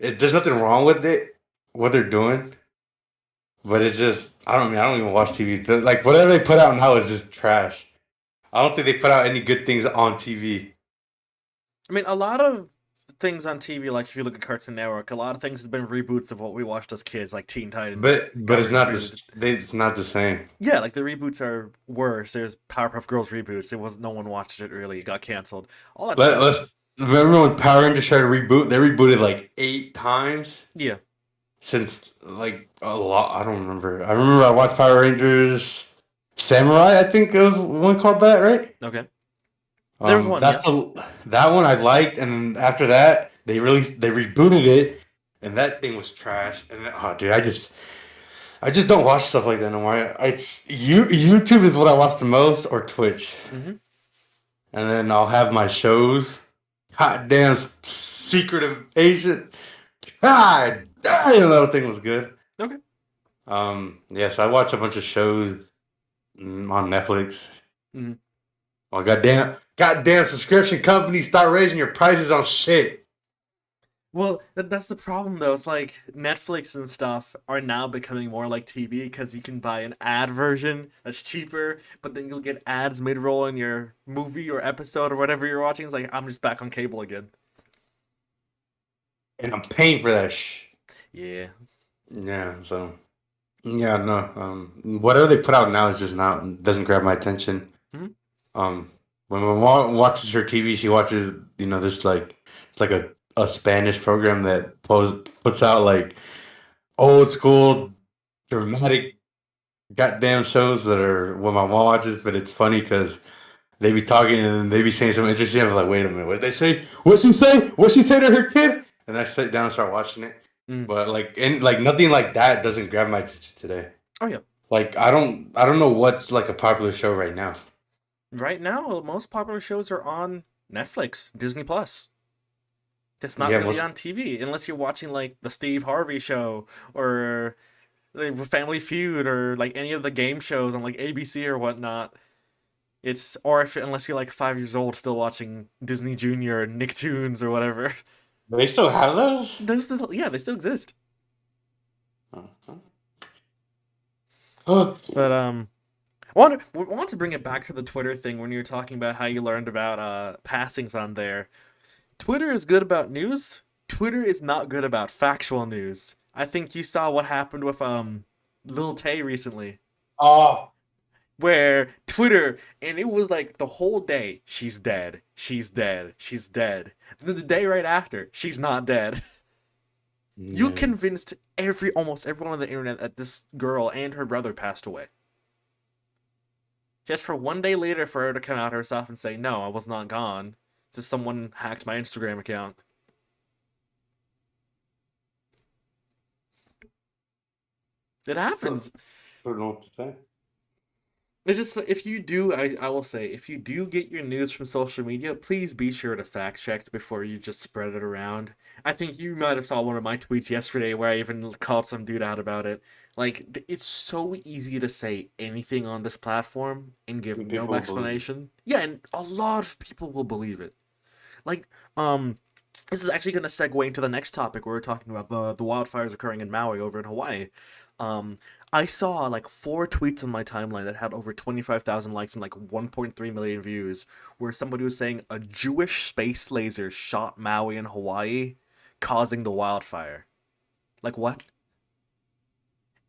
B: There's nothing wrong with it, what they're doing, but it's just I don't even watch TV. Like whatever they put out now is just trash. I don't think they put out any good things on TV.
A: I mean, a lot of things on TV, like if you look at Cartoon Network, a lot of things has been reboots of what we watched as kids, like Teen Titans
B: But
A: got
B: it's not
A: rebooted.
B: it's not the same.
A: Yeah, like the reboots are worse. There's Powerpuff Girls reboots. It was no one watched it really. It got canceled. All that stuff.
B: Let's remember when Power Rangers tried to reboot. They rebooted like 8 times
A: Yeah.
B: since like a lot. I don't remember. I remember I watched Power Rangers Samurai. I think it was one called that, right?
A: Okay. There was one. Yeah.
B: That one I liked, and then after that they rebooted it, and that thing was trash. And then, oh, dude, I just don't watch stuff like that no more. YouTube is what I watch the most, or Twitch,
A: Hmm.
B: and then I'll have my shows. Hot damn, Secret Agent. God damn, that thing was good.
A: Okay.
B: Yeah, so I watch a bunch of shows on Netflix.
A: Hmm.
B: Oh, goddamn subscription companies start raising your prices on shit.
A: Well, that's the problem though. It's like Netflix and stuff are now becoming more like TV because you can buy an ad version that's cheaper, but then you'll get ads mid-roll in your movie or episode or whatever you're watching. It's like I'm just back on cable again.
B: And I'm paying for that
A: Yeah.
B: Yeah, so yeah, no. Whatever they put out now is just not doesn't grab my attention.
A: Hmm.
B: Um, when my mom watches her TV, she watches there's like it's like a Spanish program that puts out like old school dramatic goddamn shows that are what my mom watches, but it's funny because they be talking and then they be saying something interesting. I'm like, wait a minute, what did they say? What she say? What she say to her kid? And I sit down and start watching it.
A: Mm.
B: But like nothing like that doesn't grab my attention today.
A: Oh yeah.
B: Like I don't know what's like a popular show right now.
A: Right now, most popular shows are on Netflix, Disney Plus. It's not
B: Yeah,
A: really
B: most
A: on TV unless you're watching like the Steve Harvey show or like Family Feud or like any of the game shows on like ABC or whatnot. It's or if unless you're like 5 years old still watching Disney Junior or Nicktoons or whatever.
B: they still have those.
A: Those still, yeah, they still exist.
B: Oh,
A: But I want to bring it back to the Twitter thing when you were talking about how you learned about passings on there. Twitter is good about news. Twitter is not good about factual news. I think you saw what happened with Lil Tay recently,
B: oh,
A: where Twitter and it was like the whole day she's dead, she's dead, she's dead. And then the day right after she's not dead. You
B: yeah.
A: convinced almost everyone on the internet that this girl and her brother passed away. Just for one day later for her to come out herself and say, "No, I was not gone. Just someone hacked my Instagram account." It happens.
B: I don't know what to say.
A: It's just if you do, I will say, if you do get your news from social media, please be sure to fact check before you just spread it around. I think you might have saw one of my tweets yesterday where I even called some dude out about it. Like it's so easy to say anything on this platform and give
B: And
A: no
B: people believe it.
A: explanation. Yeah, and a lot of people will believe it. Like, this is actually going to segue into the next topic where we're talking about the wildfires occurring in Maui over in Hawaii. Um, I saw like 4 tweets on my timeline that had over 25,000 likes and like 1.3 million views, where somebody was saying a Jewish space laser shot Maui in Hawaii, causing the wildfire. Like what?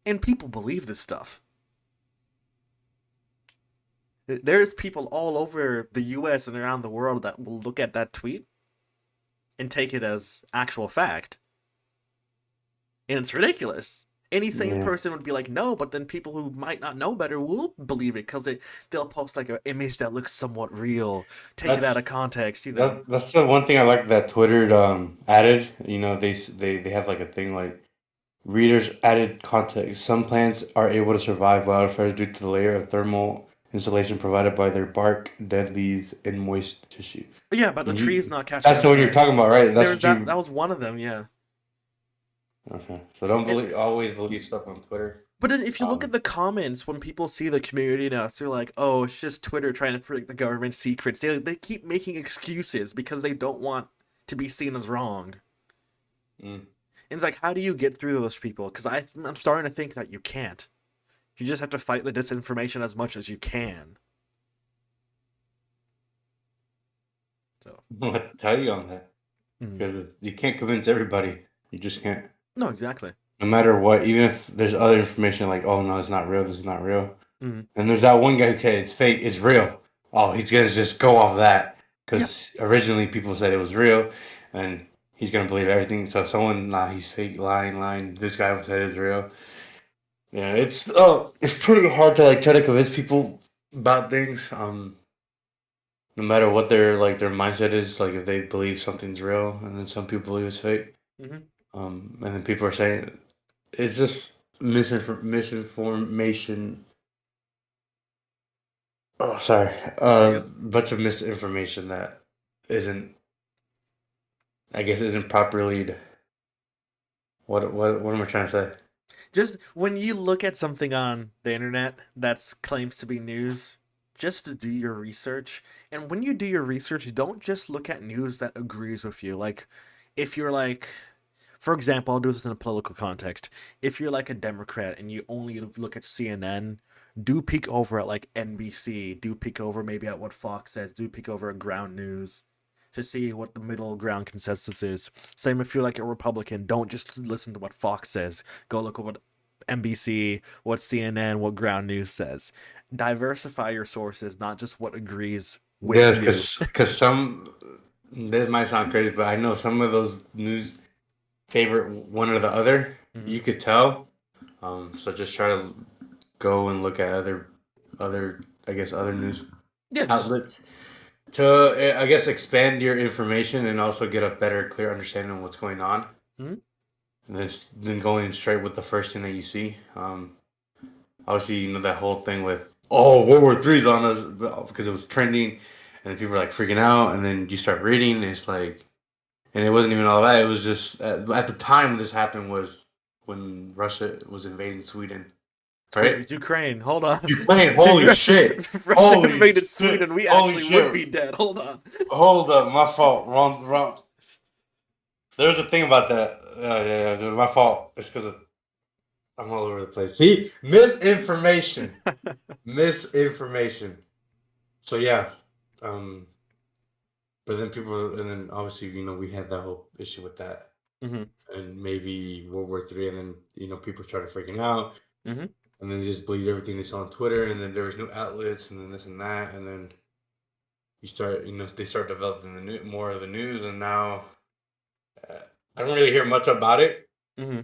A: And people believe this stuff. There's people all over the US and around the world that will look at that tweet and take it as actual fact. And it's ridiculous. Any sane
B: Yeah.
A: person would be like, no, but then people who might not know better will believe it because they'll post like an image that looks somewhat real, take it out
B: That's
A: of context, you know.
B: that's the one thing I like that Twitter added. You know, they have like a thing like readers added context. Some plants are able to survive wildfires due to the layer of thermal insulation provided by their bark, dead leaves, and moist tissue.
A: But yeah, but the
B: And
A: tree's not catching
B: that's
A: on
B: the one you're
A: fire.
B: talking about, right? That's
A: There was
B: what
A: that.
B: you.
A: That was one of them, yeah.
B: Okay, so don't
A: And
B: believe always believe stuff on Twitter.
A: but then if you look at
B: Um,
A: the comments when people see the community notes, they're like, "Oh, it's just Twitter trying to protect the government secrets." They keep making excuses because they don't want to be seen as wrong.
B: mm.
A: And it's like, how do you get through those people? Because I'm starting to think that you can't. You just have to fight the disinformation as much as you can. So,
B: I'm gonna tell you on that because you can't convince everybody. You just can't.
A: no, exactly.
B: No matter what, even if there's other information like, oh no, it's not real. This is not real.
A: Mm.
B: And there's that one guy, okay, it's fake, it's real. Oh, he's gonna just go off that
A: Yeah.
B: because originally people said it was real, and he's gonna believe everything. So if someone, nah, he's fake, lying. This guy said it's real. Yeah, it's pretty hard to like try to convince people about things. No matter what their mindset is, like if they believe something's real, and then some people believe it's fake.
A: Hmm.
B: And then people are saying it's just misinformation. Oh, sorry.
A: There you go.
B: Bunch of misinformation that isn't, I guess, isn't properly. What am I trying to say?
A: Just when you look at something on the internet that claims to be news, just to do your research. And when you do your research, don't just look at news that agrees with you. Like, if you're like, for example, I'll do this in a political context. If you're like a Democrat and you only look at CNN, do peek over at like NBC, do peek over maybe at what Fox says, do peek over at Ground News to see what the middle ground consensus is. Same if you're like a Republican, don't just listen to what Fox says. Go look at what NBC, what CNN, what Ground News says. Diversify your sources, not just what agrees with
B: Yes,
A: you.
B: because some this might sound crazy, but I know some of those news favorite one or the other.
A: Mm-hmm.
B: You could tell. So just try to go and look at other I guess other news
A: Yeah, just
B: outlets to I guess expand your information and also get a better, clear understanding of what's going on.
A: mm-hmm.
B: And then going straight with the first thing that you see. Obviously, you know that whole thing with World War Three's on us because it was trending, and then people were like freaking out, and then you start reading, and it's like, and it wasn't even all that. It was just at the time when this happened was when Russia was invading Sweden,
A: Wait,
B: right?
A: it's Ukraine. Hold on.
B: Ukraine, holy
A: Russia,
B: shit,
A: Russia
B: holy
A: invaded
B: shit,
A: Sweden. We
B: holy
A: actually would
B: shit.
A: be dead. Hold on.
B: Hold up, my fault. Wrong. There was a thing about that. Yeah, my fault. It's because I'm all over the place. See, misinformation. So yeah, um, but then people, and then obviously, you know, we had that whole issue with that,
A: Mm-hmm.
B: and maybe World War Three, and then you know people started freaking out,
A: Mm-hmm.
B: and then they just believed everything they saw on Twitter, and then there was new outlets, and then this and that, and then they start developing more of the news, and now uh, I don't really hear much about it.
A: Mm-hmm.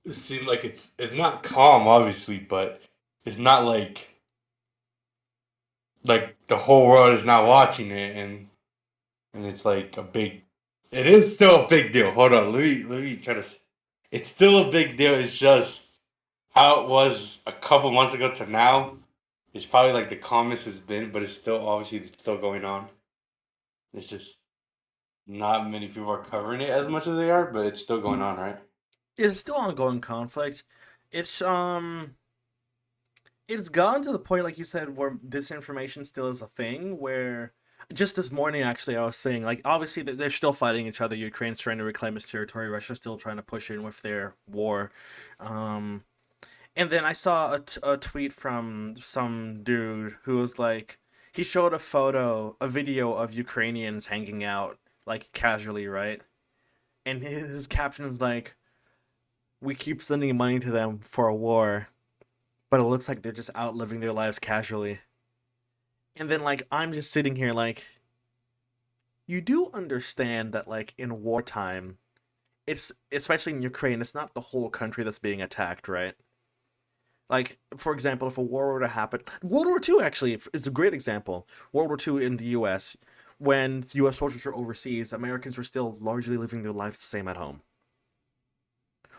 B: It seems like it's not calm, obviously, but it's not like the whole world is not watching it, and it's like a big. It is still a big deal. Hold on, let me try to. It's still a big deal. It's just how it was a couple months ago to now. It's probably like the calmest it's been, but it's still obviously it's still going on. It's just not many people are covering it as much as they are, but it's still going on, right?
A: It's still ongoing conflict. It's it's gone to the point, like you said, where disinformation still is a thing. Where just this morning, actually, I was saying, like, obviously they're still fighting each other. Ukraine's trying to reclaim its territory. Russia's still trying to push in with their war. Um, and then I saw a tweet from some dude who was like, he showed a video of Ukrainians hanging out like casually, right? And his caption is like, we keep sending money to them for a war, but it looks like they're just out living their lives casually. And then like I'm just sitting here like, you do understand that like in wartime, it's especially in Ukraine, it's not the whole country that's being attacked, right? Like, for example, if a war were to happen, World War II actually is a great example. World War II in the US, when US soldiers were overseas, Americans were still largely living their lives the same at home.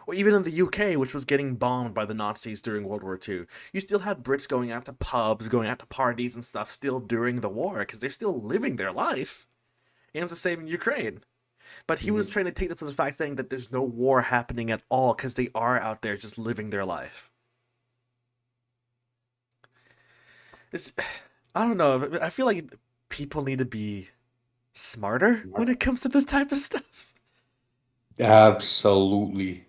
A: Or even in the UK, which was getting bombed by the Nazis during World War II, you still had Brits going out to pubs, going out to parties and stuff still during the war, because they're still living their life. And it's the same in Ukraine. But he was
B: Mhm.
A: trying to take this as a fact, saying that there's no war happening at all, because they are out there just living their life. It's, I don't know. I feel like people need to be smarter when it comes to this type of stuff.
B: Absolutely.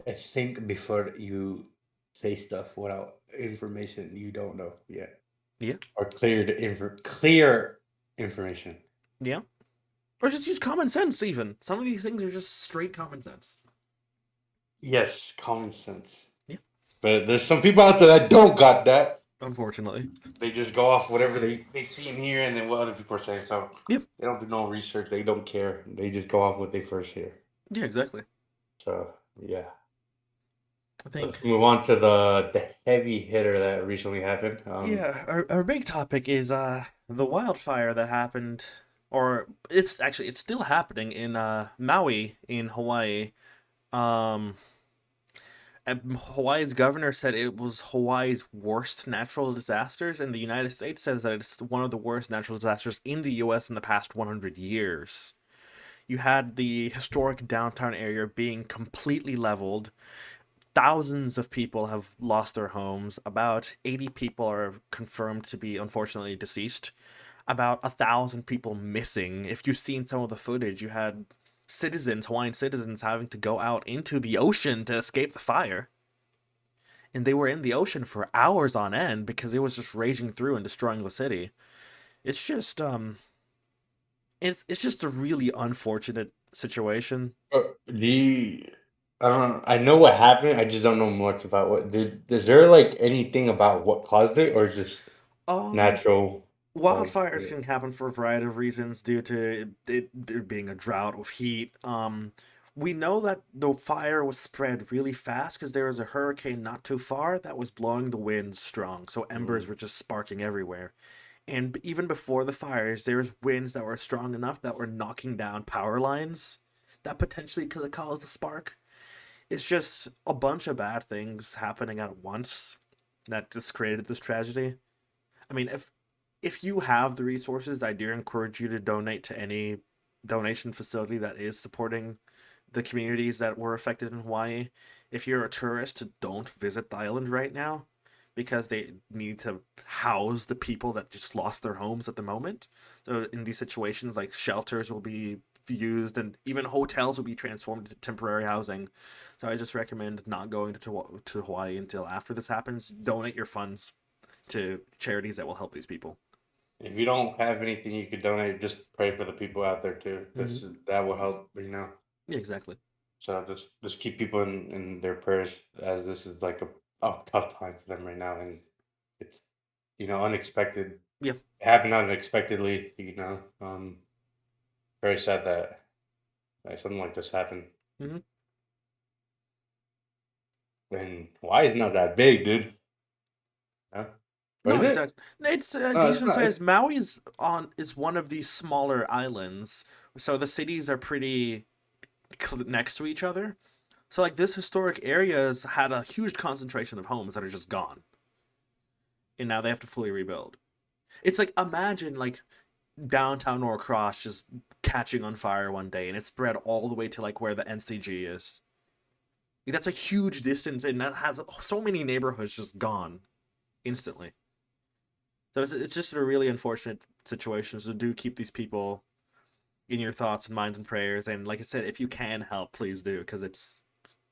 B: I think before you say stuff without information you don't know yet,
A: Yeah,
B: or clear information.
A: yeah. Or just use common sense, even. Some of these things are just straight common sense.
B: Yes, common sense.
A: Yeah,
B: But there's some people out there that don't got that.
A: unfortunately.
B: They just go off whatever they see and hear, and then what other people are saying. So
A: Yep.
B: they don't do no research. They don't care. They just go off what they first hear.
A: Yeah, exactly.
B: So yeah,
A: I think,
B: let's move on to the heavy hitter that recently happened.
A: yeah, our big topic is the wildfire that happened, or it's still happening in Maui in Hawaii. Um, and Hawaii's governor said it was Hawaii's worst natural disasters, and the United States says that it's one of the worst natural disasters in the U.S. in the past 100 years. You had the historic downtown area being completely leveled. Thousands of people have lost their homes. About 80 people are confirmed to be unfortunately deceased. About 1,000 people missing. If you've seen some of the footage, you had Hawaiian citizens, having to go out into the ocean to escape the fire. And they were in the ocean for hours on end because it was just raging through and destroying the city. It's just it's just a really unfortunate situation.
B: The I don't know. I know what happened. I just don't know much about what did. Is there like anything about what caused it, or just
A: Um
B: natural cause?
A: Wildfires can happen for a variety of reasons due to it there being a drought with heat. We know that the fire was spread really fast because there was a hurricane not too far that was blowing the winds strong, so embers
B: Mm.
A: were just sparking everywhere. And even before the fires, there was winds that were strong enough that were knocking down power lines that potentially could have caused the spark. It's just a bunch of bad things happening at once that just created this tragedy. I mean, if you have the resources, I do encourage you to donate to any donation facility that is supporting the communities that were affected in Hawaii. If you're a tourist, don't visit the island right now because they need to house the people that just lost their homes at the moment. So in these situations, like shelters will be used and even hotels will be transformed into temporary housing. So I just recommend not going to Hawaii until after this happens. Donate your funds to charities that will help these people.
B: If you don't have anything you could donate, just pray for the people out there too.
A: Mm-hmm.
B: That will help.
A: Yeah, exactly.
B: So just keep people in their prayers, as this is like a tough time for them right now, and it's unexpected.
A: Yeah.
B: It happened unexpectedly. Very sad that something like this happened.
A: Mm-hmm.
B: And why is not that big, dude? Huh? Or
A: No,
B: is it?
A: exactly. It's a
B: No, it's
A: decent
B: not.
A: size. Maui is one of these smaller islands, so the cities are pretty next to each other. So like this historic area has had a huge concentration of homes that are just gone, and now they have to fully rebuild. It's like imagine like downtown Norcross just catching on fire one day, and it spread all the way to like where the NCG is. Like, that's a huge distance, and that has so many neighborhoods just gone instantly. So it's just a really unfortunate situation. So do keep these people in your thoughts and minds and prayers. And like I said, if you can help, please do, because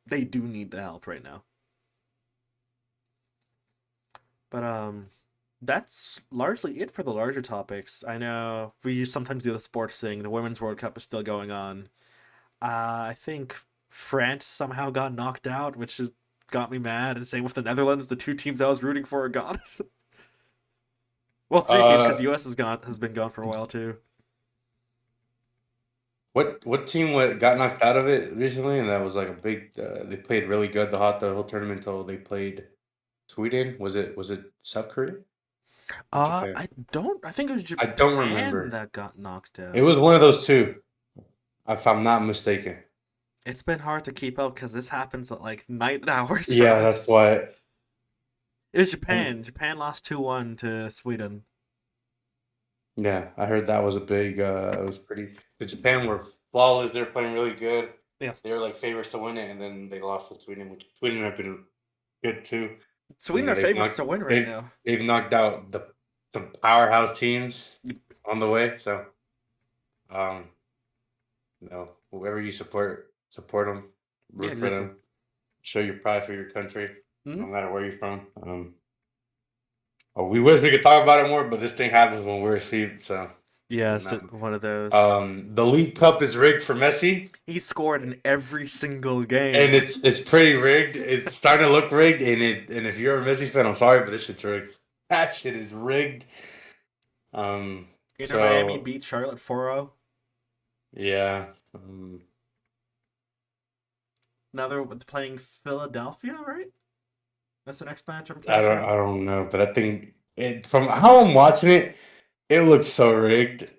A: they do need the help right now. But that's largely it for the larger topics. I know we sometimes do the sports thing. The Women's World Cup is still going on. I think France somehow got knocked out, which has got me mad. And same with the Netherlands. The two teams I was rooting for are gone. Well, three teams because
B: Uh,
A: US has been gone for a while too.
B: what team got knocked out of it recently? And that was like a big. They played really good the whole tournament until they played Sweden. Was it South Korea or Japan?
A: I don't. I think it was
B: I don't
A: Japan
B: remember.
A: that got knocked
B: It
A: out.
B: was one of those two, if I'm not mistaken.
A: It's been hard to keep up because this happens at like night hours for
B: Yeah, that's
A: us.
B: why.
A: It was
B: And
A: Japan. Japan lost 2-1 to Sweden.
B: yeah, I heard that was a big. It was pretty. The Japan were flawless. They were playing really good.
A: Yeah,
B: They were like favorites to win it, and then they lost to Sweden, which Sweden have been good too. I
A: Sweden
B: mean,
A: are favorites to win right now.
B: they've knocked out some powerhouse teams on the way. So, um, whoever you support them,
A: Yeah,
B: root for
A: exactly.
B: them, show your pride for your country,
A: Hmm.
B: no matter where you're from. We wish we could talk about it more, but this thing happens when we're asleep. So,
A: Yeah, it's
B: no.
A: just one of those.
B: The League Cup is rigged for Messi,
A: He scored in every single
B: and
A: game.
B: it's pretty rigged. It's starting to look rigged, and if you're a Messi fan, I'm sorry, but this shit's rigged. That shit is rigged.
A: Inter Miami
B: So
A: beat Charlotte 4-0.
B: yeah,
A: Now they're playing Philadelphia, right? That's the next match, I'm
B: I
A: pretty
B: don't
A: sure.
B: I don't know, but I think from how I'm watching it, it looks so rigged.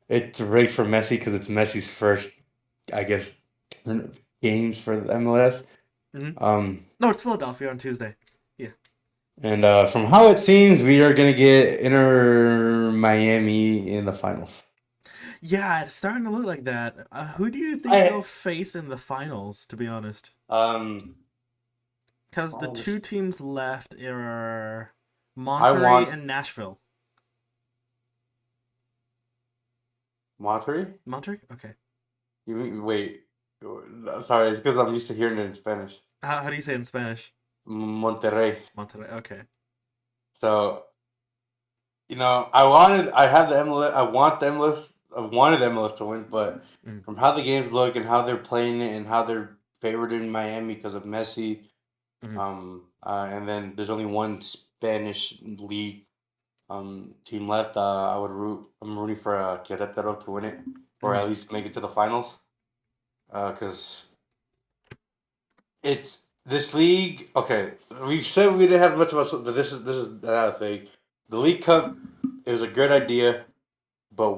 B: It's rigged for Messi because it's Messi's first, I guess, turn of games for the MLS.
A: Hmm.
B: Um,
A: No, it's Philadelphia on Tuesday. Yeah.
B: and from how it seems, we are gonna get Inter Miami in the finals.
A: Yeah, it's starting to look like that. Who do you think they'll
B: I
A: face in the finals, to be honest?
B: um
A: Because the
B: all
A: two
B: this,
A: teams left are
B: I
A: Monterey
B: want
A: and Nashville.
B: Monterrey.
A: Monterey? Okay.
B: Wait, sorry, it's because I'm used to hearing it in Spanish.
A: How do you say it in Spanish?
B: Monterrey.
A: Monterey. Okay.
B: So I had the MLS. I want the MLS. I wanted the MLS to win, but
A: Mm,
B: from how the games look and how they're playing it and how they're favored in Miami because of Messi,
A: mm,
B: and then there's only one Spanish league team left. I'm rooting for Querétaro to win it, or
A: mm.
B: at least make it to the finals, because it's this league. Okay, we said we didn't have much of a, but this is another thing. The League Cup is a good idea, but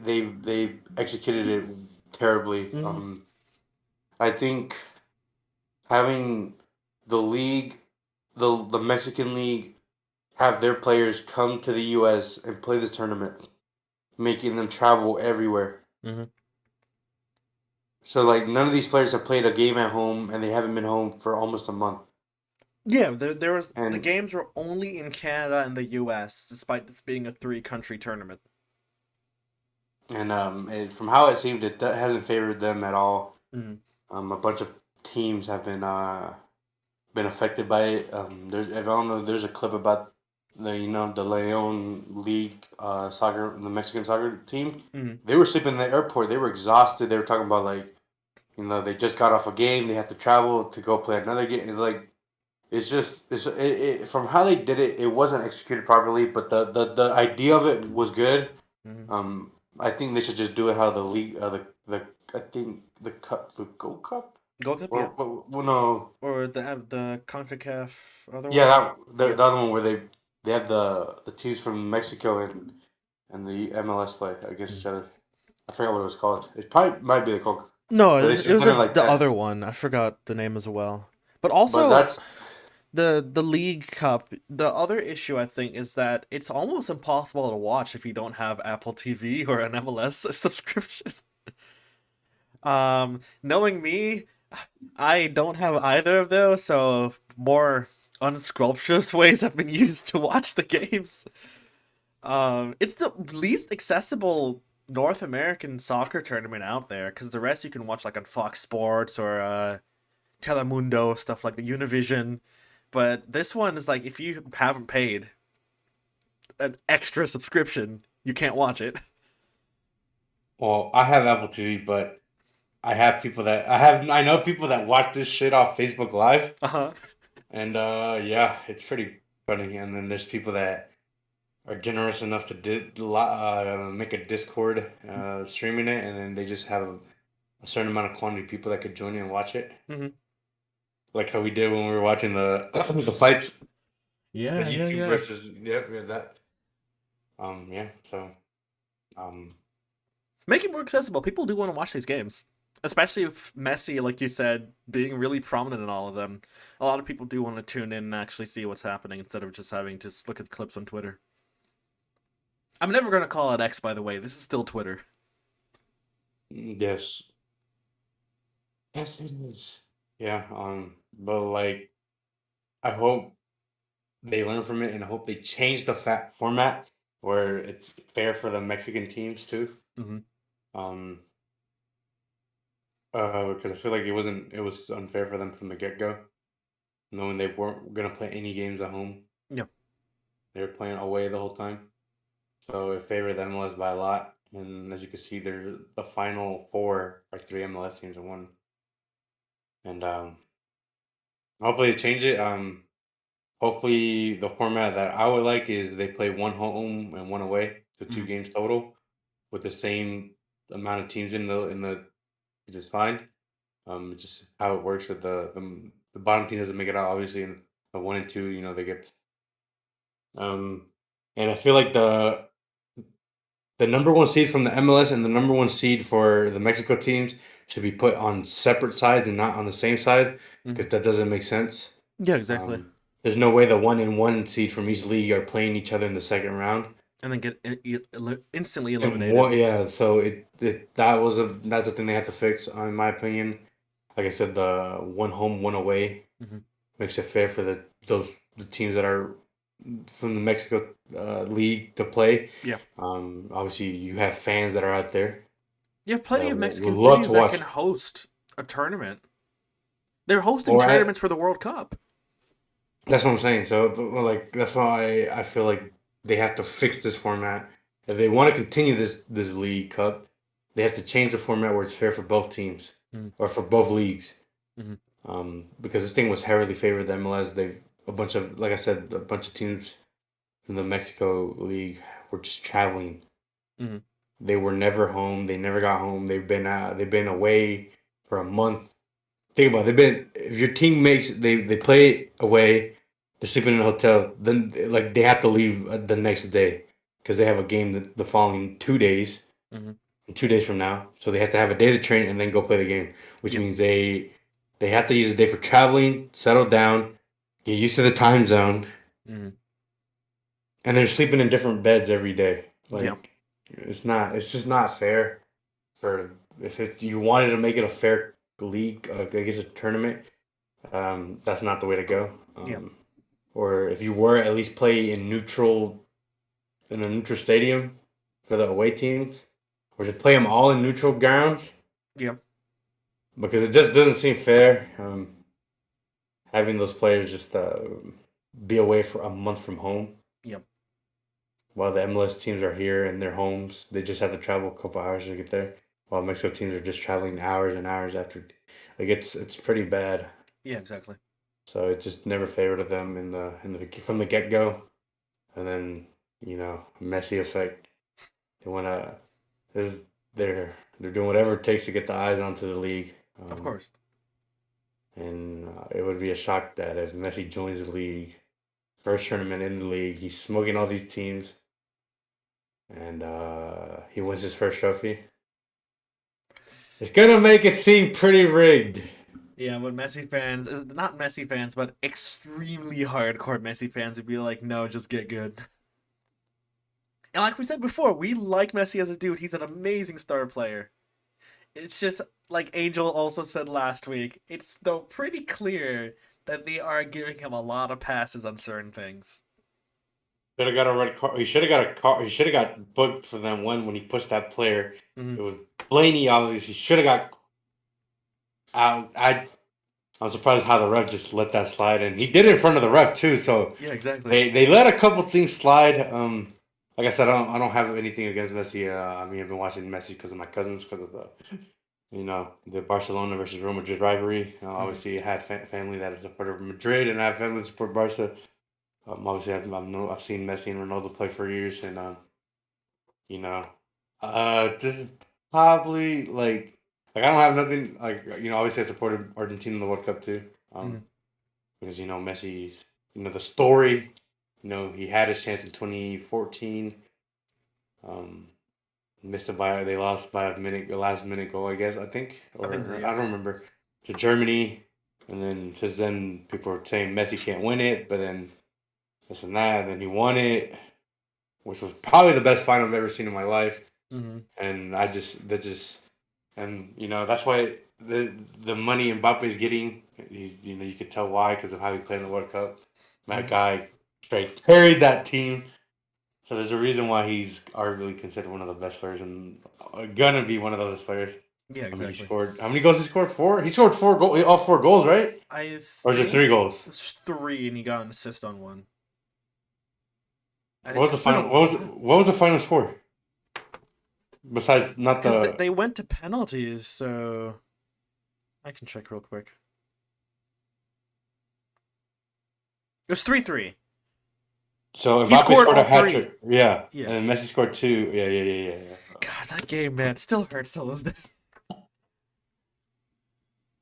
B: they executed it terribly.
A: Mm.
B: I think having the league, the Mexican league, have their players come to the U.S. and play this tournament, making them travel everywhere.
A: Mm-hmm.
B: So like none of these players have played a game at home, and they haven't been home for almost a month.
A: Yeah, there was the
B: And
A: games were only in Canada and the U.S. despite this being a three-country tournament.
B: from how it seemed, that hasn't favored them at all.
A: Mm-hmm.
B: A bunch of teams have been affected by it. There's if I don't know, there's a clip about the Leon League soccer, the Mexican soccer team.
A: Mm-hmm.
B: They were sleeping in the airport. They were exhausted. They were talking about like they just got off a game. They have to travel to go play another game. It's like from how they did it, it wasn't executed properly. But the idea of it was good.
A: Mm-hmm.
B: Um, I think they should just do it how the league the I think the Gold Cup
A: Gold Cup,
B: or
A: yeah,
B: well, no.
A: or the Concacaf other
B: Yeah,
A: one.
B: the
A: Yeah.
B: other one where they have the teams from Mexico and the MLS play against each other. I forgot what it was called. It probably might be the Coke,
A: No,
B: but they
A: it
B: should have
A: was
B: done it like
A: the
B: that.
A: other one. I forgot the name as well. But
B: But
A: also
B: that's
A: the League Cup. The other issue I think is that it's almost impossible to watch if you don't have Apple TV or an MLS subscription. Knowing me, I don't have either of those, so more unscrupulous ways have been used to watch the games. It's the least accessible North American soccer tournament out there because the rest you can watch like on Fox Sports or Telemundo, stuff like the Univision. But this one is like if you haven't paid an extra subscription, you can't watch it.
B: well, I have Apple TV, but I know people that watch this shit off Facebook Live,
A: Uh-huh.
B: and yeah, it's pretty funny. And then there's people that are generous enough to make a Discord streaming it, and then they just have a certain amount of quantity of people that could join in and watch it,
A: Hmm.
B: like how we did when we were watching the the fights, the
A: Yeah, yeah,
B: YouTube
A: yeah.
B: versus that. Yeah, so um
A: Make it more accessible. People do want to watch these games. Especially if Messi, like you said, being really prominent in all of them. A lot of people do want to tune in and actually see what's happening instead of just having to look at clips on Twitter. I'm never going to call it X, by the way. This is still Twitter.
B: yes, yes it is. Yeah, but like I hope they learn from it, and I hope they change the format where it's fair for the Mexican teams too.
A: Hmm.
B: Um, because I feel like it was unfair for them from the get go, knowing they weren't gonna play any games at home.
A: Yeah.
B: They were playing away the whole time, so it favored the MLS by a lot. And as you can see, they're the final four are three MLS teams and one. And hopefully they change it. Hopefully the format that I would like is they play one home and one away, so two
A: Hmm.
B: games total with the same amount of teams in the which is fine. It's just how it works with the bottom team doesn't make it out obviously, and the one and two, they get um and I feel like the number one seed from the MLS and the number one seed for the Mexico teams should be put on separate sides and not on the same side,
A: Hmm.
B: because that doesn't make sense.
A: Yeah, exactly.
B: Um, there's no way the one and one seed from each league are playing each other in the second round.
A: And then get instantly
B: And
A: eliminated.
B: what? Yeah, so that's the thing they have to fix, in my opinion. Like I said, the one home, one away
A: Hmm.
B: makes it fair for the teams that are from the Mexico league to play.
A: Yeah.
B: Obviously, you have fans that are out there
A: You have plenty
B: that
A: of
B: will
A: Mexican
B: love
A: cities
B: to
A: that
B: watch.
A: can host a tournament. They're hosting
B: Or
A: tournaments for the World Cup.
B: that's what I'm saying. So, like, that's why I feel like they have to fix this format. If they want to continue this League Cup, they have to change the format where it's fair for both teams
A: Mm-hmm.
B: or for both leagues.
A: Mm-hmm.
B: Because this thing was heavily favored the MLS. Like I said, a bunch of teams in the Mexico League were just traveling.
A: Mm-hmm.
B: They were never home. They never got home. They've been away for a month. Think about it. They've been if your team makes they play away, they're sleeping in a hotel. Then like they have to leave the next day because they have a game the following 2 days,
A: Mm-hmm.
B: 2 days from now. So they have to have a day to train and then go play the game, which
A: Yep.
B: means they have to use a day for traveling, settle down, get used to the time zone,
A: Mm-hmm.
B: and they're sleeping in different beds every day.
A: Yeah.
B: Like it's just not fair for you wanted to make it a fair league, I guess a tournament. That's not the way to go.
A: Yeah.
B: Or if you were at least play in a neutral stadium for the away teams, or to play them all in neutral grounds,
A: Yeah.
B: because it just doesn't seem fair. Having those players just be away for a month from home
A: Yeah.
B: while the MLS teams are here in their homes. They just have to travel a couple hours to get there, while Mexico teams are just traveling hours and hours after. Like it's pretty bad.
A: Yeah. Exactly.
B: So it just never favored them in the from the get go, and then Messi effect. They want to. They're doing whatever it takes to get the eyes onto the league.
A: Of course.
B: And it would be a shock that if Messi joins the league, first tournament in the league, he's smoking all these teams, and he wins his first trophy. It's gonna make it seem pretty rigged.
A: Yeah, but Messi fans, not Messi fans, but extremely hardcore Messi fans would be like, no, just get good. And like we said before, we like Messi as a dude. He's an amazing star player. It's just like Angel also said last week. It's though pretty clear that they are giving him a lot of passes on certain things.
B: Should have got a red card. He should have got a car. He should have got booked for them one when he pushed that player.
A: Mm-hmm.
B: It was Blaney. Obviously, should have got out. I'm surprised how the ref just let that slide, and he did it in front of the ref too. So
A: Yeah, exactly.
B: they let a couple things slide. Like I said, I don't have anything against Messi. I mean, I've been watching Messi because of my cousins, because of the Barcelona versus Real Madrid rivalry. Obviously, I had family that is a part of Madrid, and I have family that support Barca. Obviously, I've seen Messi and Ronaldo play for years, and you know, just probably I don't have nothing Obviously, I supported Argentina in the World Cup too,
A: Mhm.
B: because Messi's the story. He had his chance in 2014. Um, Missed it by they lost by a last minute goal, I guess. I think,
A: I think so.
B: or I
A: Yeah.
B: don't remember, to Germany. And then since then, people are saying Messi can't win it, but then this and that, and then he won it, which was probably the best final I've ever seen in my life.
A: Mm-hmm.
B: And that's why the money Mbappe's getting, you could tell why because of how he played in the World Cup. That
A: Mm-hmm.
B: guy straight carried that team. So there's a reason why he's arguably considered one of the best players and gonna be one of the best players.
A: Yeah.
B: I mean, he
A: Exactly.
B: scored. How many goals he scored? Four. He scored all 4 goals, right?
A: I
B: Or is it 3
A: think
B: goals?
A: it's 3, and he got an assist on one.
B: What was the
A: It's been a
B: final?
A: while
B: What was the final score? Besides, not
A: because
B: the.
A: they went to penalties. So I can check real quick. It was 3-3.
B: So
A: He
B: Mbappe
A: scored
B: scored a
A: all
B: hat
A: 3.
B: trick. Yeah,
A: Yeah.
B: and Messi scored 2. Yeah.
A: God, that game, man, still hurts till this day.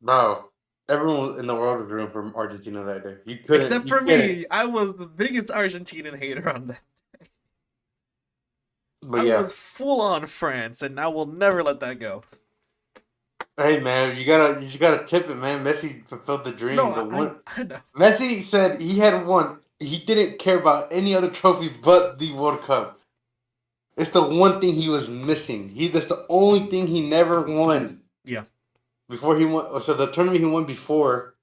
B: Bro, everyone in the world was rooting for Argentina that day. You
A: Except
B: couldn't. You
A: for
B: get
A: me, I was the biggest Argentinian hater on that.
B: But
A: I
B: yeah,
A: was full on France, and I will never let that go.
B: hey man, you just gotta tip it, man. Messi fulfilled the
A: No,
B: dream. The
A: I,
B: one
A: I know.
B: Messi said he had won. He didn't care about any other trophy but the World Cup. It's the one thing he was missing. That's the only thing he never won
A: Yeah.
B: before he won. So the tournament he won before,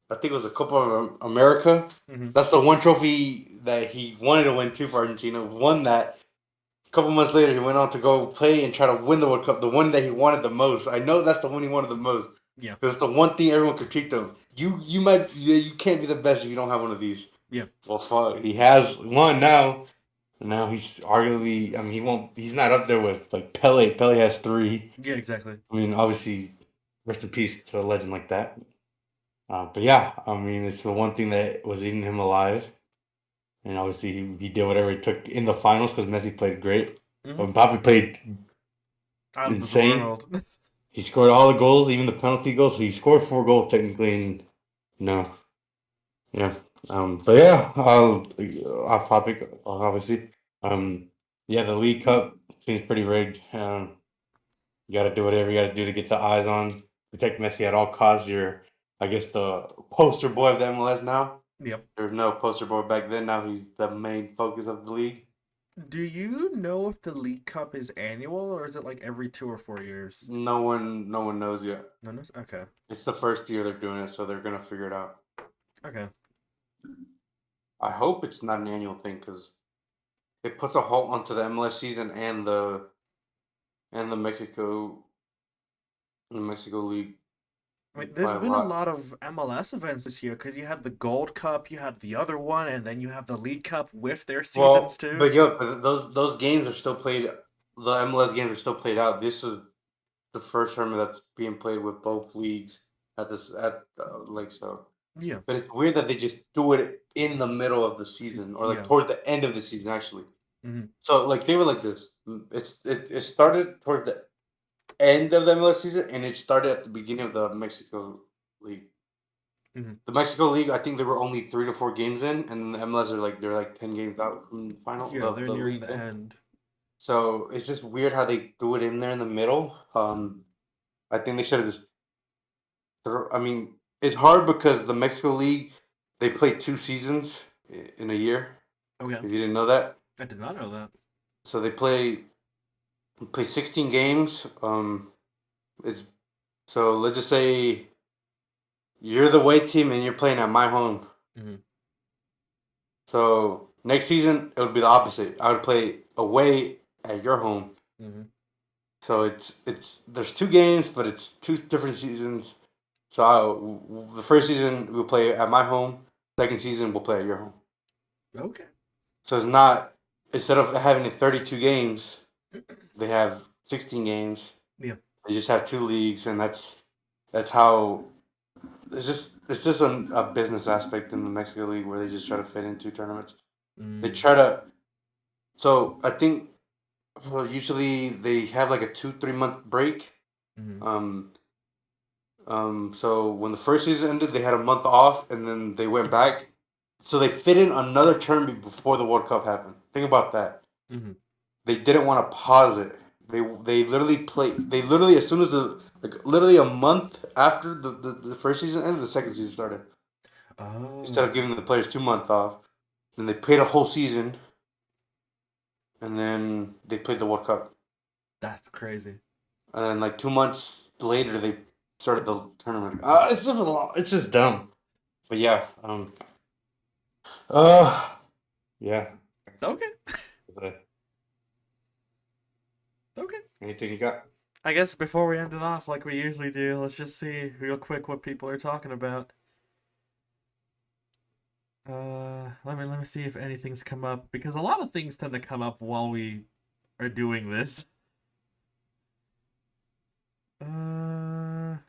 B: I think it was the Copa of America.
A: Mm-hmm.
B: That's the one trophy that he wanted to win too for Argentina. Won that. A couple months later, he went on to go play and try to win the World Cup, the one that he wanted the most. I know that's the one he wanted the most
A: Yeah.
B: because it's the one thing everyone critique him. You can't be the best if you don't have one of these.
A: Yeah.
B: Well, fuck, he has one now. Now he's arguably. I mean, he won't. He's not up there with like Pele. Pele has 3.
A: Yeah. Exactly.
B: I mean, obviously, rest in peace to a legend like that. But yeah, I mean, it's the one thing that was eating him alive. And obviously, he did whatever it took in the finals because Messi played great.
A: Mm-hmm.
B: But Mbappe played
A: Out of the
B: insane.
A: world.
B: He scored all the goals, even the penalty goals. So he scored 4 goals technically. And no, yeah. But yeah, off topic, obviously. Um, yeah, the League Cup seems pretty rigged. You got to do whatever you got to do to get the eyes on, protect Messi at all costs. You're, I guess, the poster boy of the MLS now.
A: Yep.
B: There's no poster boy back then. Now he's the main focus of the league.
A: Do you know if the League Cup is annual or is it like every 2 or 4 years?
B: No one knows yet.
A: No, no. Okay.
B: It's the first year they're doing it, so they're gonna figure it out.
A: Okay.
B: I hope it's not an annual thing because it puts a halt onto the MLS season and the Mexico League
A: I mean,
B: by
A: there's
B: a
A: been a
B: lot.
A: lot of MLS events this year because you had the Gold Cup, you had the other one, and then you have the League Cup with their seasons
B: Well,
A: too.
B: but yeah, but those games are still played. The MLS games are still played out. This is the first tournament that's being played with both leagues so.
A: Yeah.
B: But it's weird that they just do it in the middle of the season or like
A: Yeah.
B: toward the end of the season actually.
A: Mm-hmm.
B: So like they were like this. It started toward the end of the MLS season and it started at the beginning of the Mexico League.
A: Mm-hmm.
B: The Mexico League, I think there were only 3 to 4 games in, and the MLS are like they're like 10 games out from the final
A: Yeah, they're
B: the
A: nearing
B: league
A: the
B: thing.
A: end.
B: So it's just weird how they do it in there in the middle. I think they should have just. I mean, it's hard because the Mexico League they play 2 seasons in a year.
A: Okay.
B: If you didn't know that,
A: I did not know that.
B: so they play 16 games. It's so let's just say you're the away team and you're playing at my home.
A: Mm-hmm.
B: So next season it would be the opposite. I would play away at your home.
A: Mm-hmm.
B: So it's there's 2 games, but it's 2 different seasons. So the first season we'll play at my home. Second season we'll play at your home.
A: Okay.
B: So it's not instead of having 32 games, they have 16 games.
A: Yeah.
B: They just have two leagues, and that's how it's just a business aspect in the Mexico League where they just try to fit in two tournaments. They
A: Mm,
B: try to. So I think usually they have like a 2-3 month break.
A: mm,
B: Um, so when the first season ended, they had a month off, and then they went back. So they fit in another term before the World Cup happened. Think about that.
A: mm.
B: They didn't want to pause it. They literally played. They literally as soon as the like literally a month after the first season ended, the second season started. Instead of
A: Oh,
B: giving the players 2 months off, then they played a whole season, and then they played the World Cup.
A: that's crazy.
B: And then like 2 months later, they started the tournament. It's just a lot. It's just dumb. But yeah. Uh. Yeah.
A: Okay, okay.
B: Anything you got?
A: I guess before we end it off, like we usually do, let's just see real quick what people are talking about. Let me see if anything's come up because a lot of things tend to come up while we are doing this.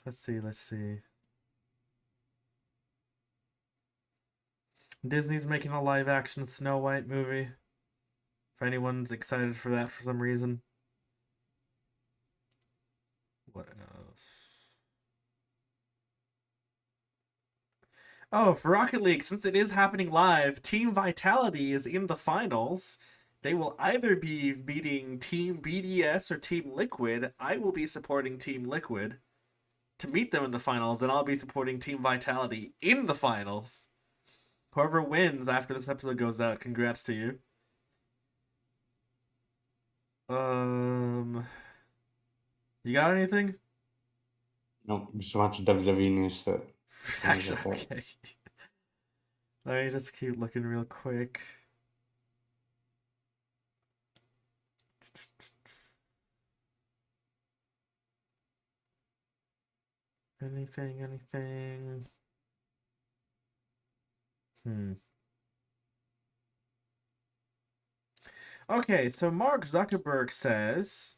A: Let's see. Disney's making a live action Snow White movie. If anyone's excited for that for some reason. What else? Oh, for Rocket League, since it is happening live, Team Vitality is in the finals. They will either be beating Team BDS or Team Liquid. I will be supporting Team Liquid to meet them in the finals, and I'll be supporting Team Vitality in the finals. Whoever wins after this episode goes out, congrats to you. You got anything?
B: Nope. Just watching WWE news. But things
A: Actually,
B: like that.
A: okay. Let me just keep looking real quick. Anything? Hmm. Okay, so Mark Zuckerberg says.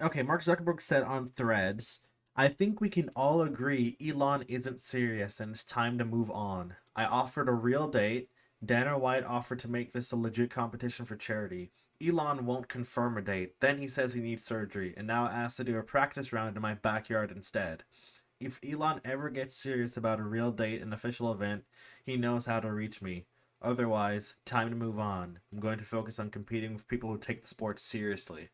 A: Okay, Mark Zuckerberg said on Threads, I think we can all agree Elon isn't serious and it's time to move on. I offered a real date. Dana White offered to make this a legit competition for charity. Elon won't confirm a date. Then he says he needs surgery and now asks to do a practice round in my backyard instead. If Elon ever gets serious about a real date and official event, he knows how to reach me. Otherwise, time to move on. I'm going to focus on competing with people who take the sport seriously.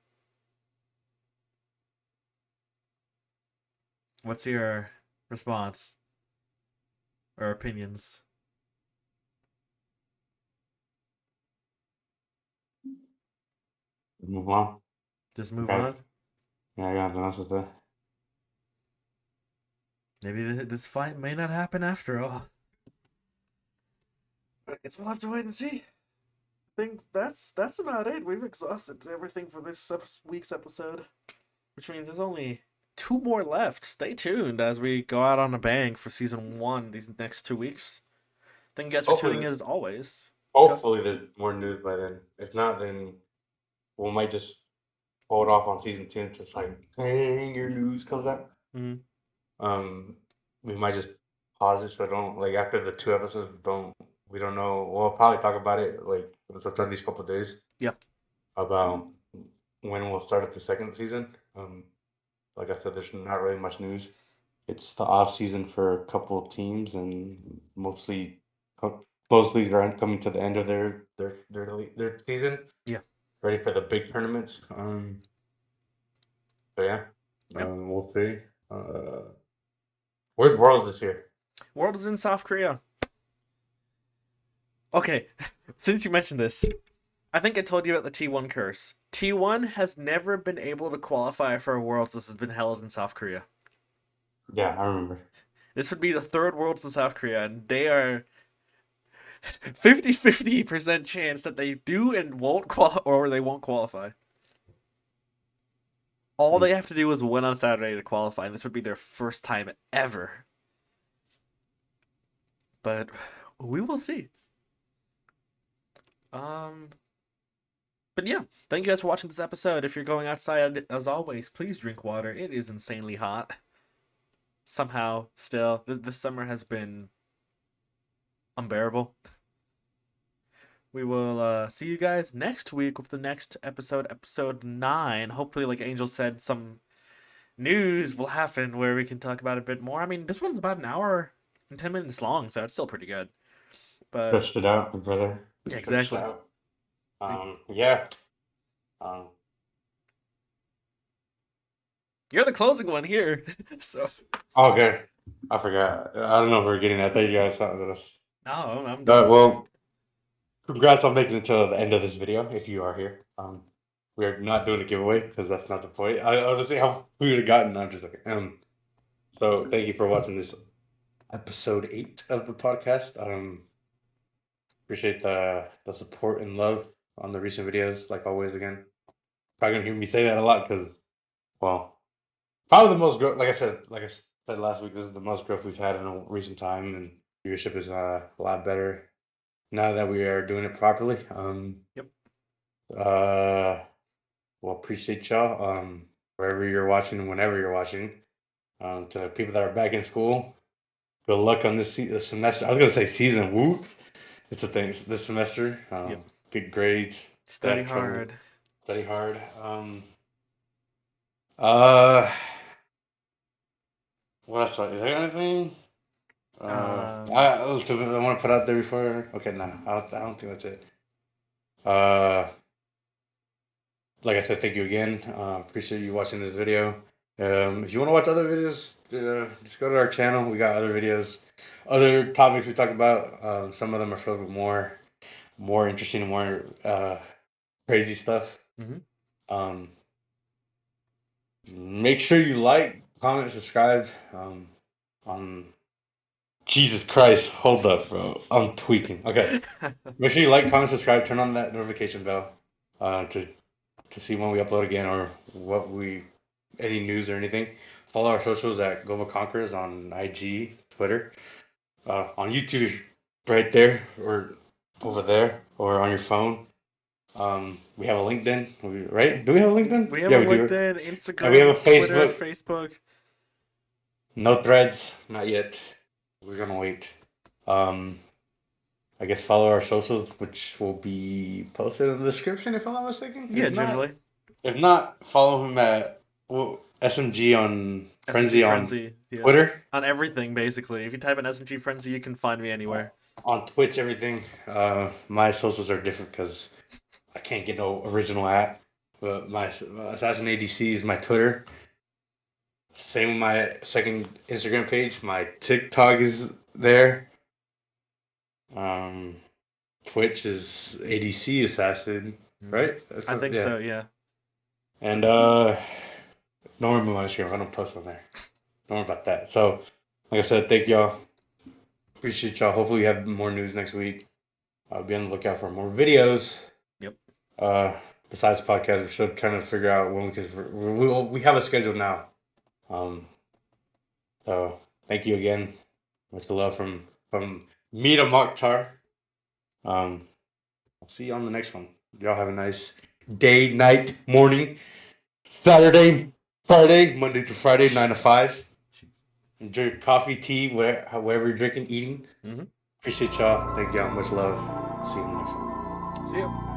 A: What's your response or opinions?
B: Move on.
A: Just move
B: Okay.
A: on?
B: Yeah, I got nothing else to say.
A: Maybe this fight may not happen after all. I guess we'll have to wait and see. I think that's about it. We've exhausted everything for this week's episode, which means there's only two more left. Stay tuned as we go out on a bang for season one these next 2 weeks. Thank you guys for tuning
B: Hopefully,
A: in as always. Go.
B: hopefully there's more news by then. If not, then we might just hold off on season 2 until it's like banger news comes out.
A: Mm-hmm.
B: Um, we might just pause it so don't like after the 2 episodes. We don't know. We'll probably talk about it like sometime these couple of days
A: Yep.
B: about when we'll start at the second season. Like I said, there's not really much news. It's the off season for a couple of teams, and mostly most leagues are coming to the end of their season,
A: Yeah.
B: ready for the big tournaments. So yeah,
A: Yep.
B: we'll see. Uh, where's World this year?
A: World is in South Korea. Okay, since you mentioned this, I think I told you about the T1 curse. T1 has never been able to qualify for a Worlds that has been held in South Korea.
B: Yeah, I remember.
A: This would be the third Worlds in South Korea, and they are 50-50% chance that they do and won't or they won't qualify. All
B: Hmm.
A: they have to do is win on Saturday to qualify, and this would be their first time ever. But we will see. Um, But yeah, thank you guys for watching this episode. If you're going outside, as always, please drink water. It is insanely hot. Somehow, still, this summer has been unbearable. We will see you guys next week with the next episode, episode 9. Hopefully, like Angel said, some news will happen where we can talk about it a bit more. I mean, this one's about an hour and 10 minutes long, so it's still pretty good. But
B: Stretched it out, my brother.
A: yeah,
B: Stretched it
A: exactly.
B: out. Yeah. Um,
A: You're the closing one here. So
B: okay. I forgot. I don't know if we're getting that. Thank you guys.
A: no, I'm done.
B: Well, congrats on making it to the end of this video if you are here. We're not doing a giveaway because that's not the point. I was just saying how we would have gotten. I'm just like, So thank you for watching this episode 8 of the podcast. Appreciate the support and love on the recent videos, like always. Again, probably gonna hear me say that a lot because, well, probably the most growth. Like I said last week, this is the most growth we've had in a recent time, and viewership is a lot better now that we are doing it properly.
A: Yep.
B: Well, appreciate y'all. Wherever you're watching and whenever you're watching. To the people that are back in school, good luck on this semester. I was gonna say season. Whoops, it's a thing. This semester,
A: Yep.
B: good grades.
A: Study
B: Have trouble.
A: hard.
B: Study hard. Uh, what else? Is there anything? I want to put out there before. Okay, no, I don't think that's it. Like I said, thank you again. Appreciate you watching this video. If you want to watch other videos, just go to our channel. We got other videos, other topics we talk about. Some of them are filled with more interesting and more crazy stuff.
A: Mm-hmm.
B: Make sure you like, comment, subscribe. On Jesus Christ, hold up, bro. I'm tweaking. Okay, make sure you like, comment, subscribe, turn on that notification bell to see when we upload again or any news or anything. Follow our socials at Global Conquerors on IG, Twitter, on YouTube, right there or over there or on your phone. We have a LinkedIn, right? Do we have a LinkedIn?
A: We have
B: Yeah,
A: a
B: we do.
A: LinkedIn,
B: And we have a
A: Instagram, Twitter,
B: Facebook.
A: Facebook.
B: No threads, not yet. We're gonna wait. I guess follow our socials, which will be posted in the description if I'm not mistaken.
A: Yeah, generally.
B: If not, follow him at SMG on
A: SMG
B: Frenzy on
A: Frenzy. Yeah.
B: Twitter,
A: On everything, basically. If you type in SMG Frenzy, you can find me anywhere.
B: on Twitch, everything. My socials are different because I can't get no original at. But my AssassinADC is my Twitter. Same with my second Instagram page. My TikTok is there. Twitch is ADC Assassin, right?
A: I think
B: yeah.
A: so, yeah.
B: And don't worry about my Instagram. I don't post on there. Don't worry about that. So, like I said, thank y'all. Appreciate y'all. Hopefully, we have more news next week. Be on the lookout for more videos.
A: Yep.
B: Besides podcast, we're still trying to figure out when we have a schedule now. So thank you again. Much love from me to Mokhtar. I'll see you on the next one. Y'all have a nice day, night, morning, Saturday, Friday, Monday to Friday, 9 to 5. Enjoy your coffee, tea, wherever you're drinking, eating.
A: Mm-hmm.
B: Appreciate y'all. Thank y'all. Much love. See you in the next one.
A: See you.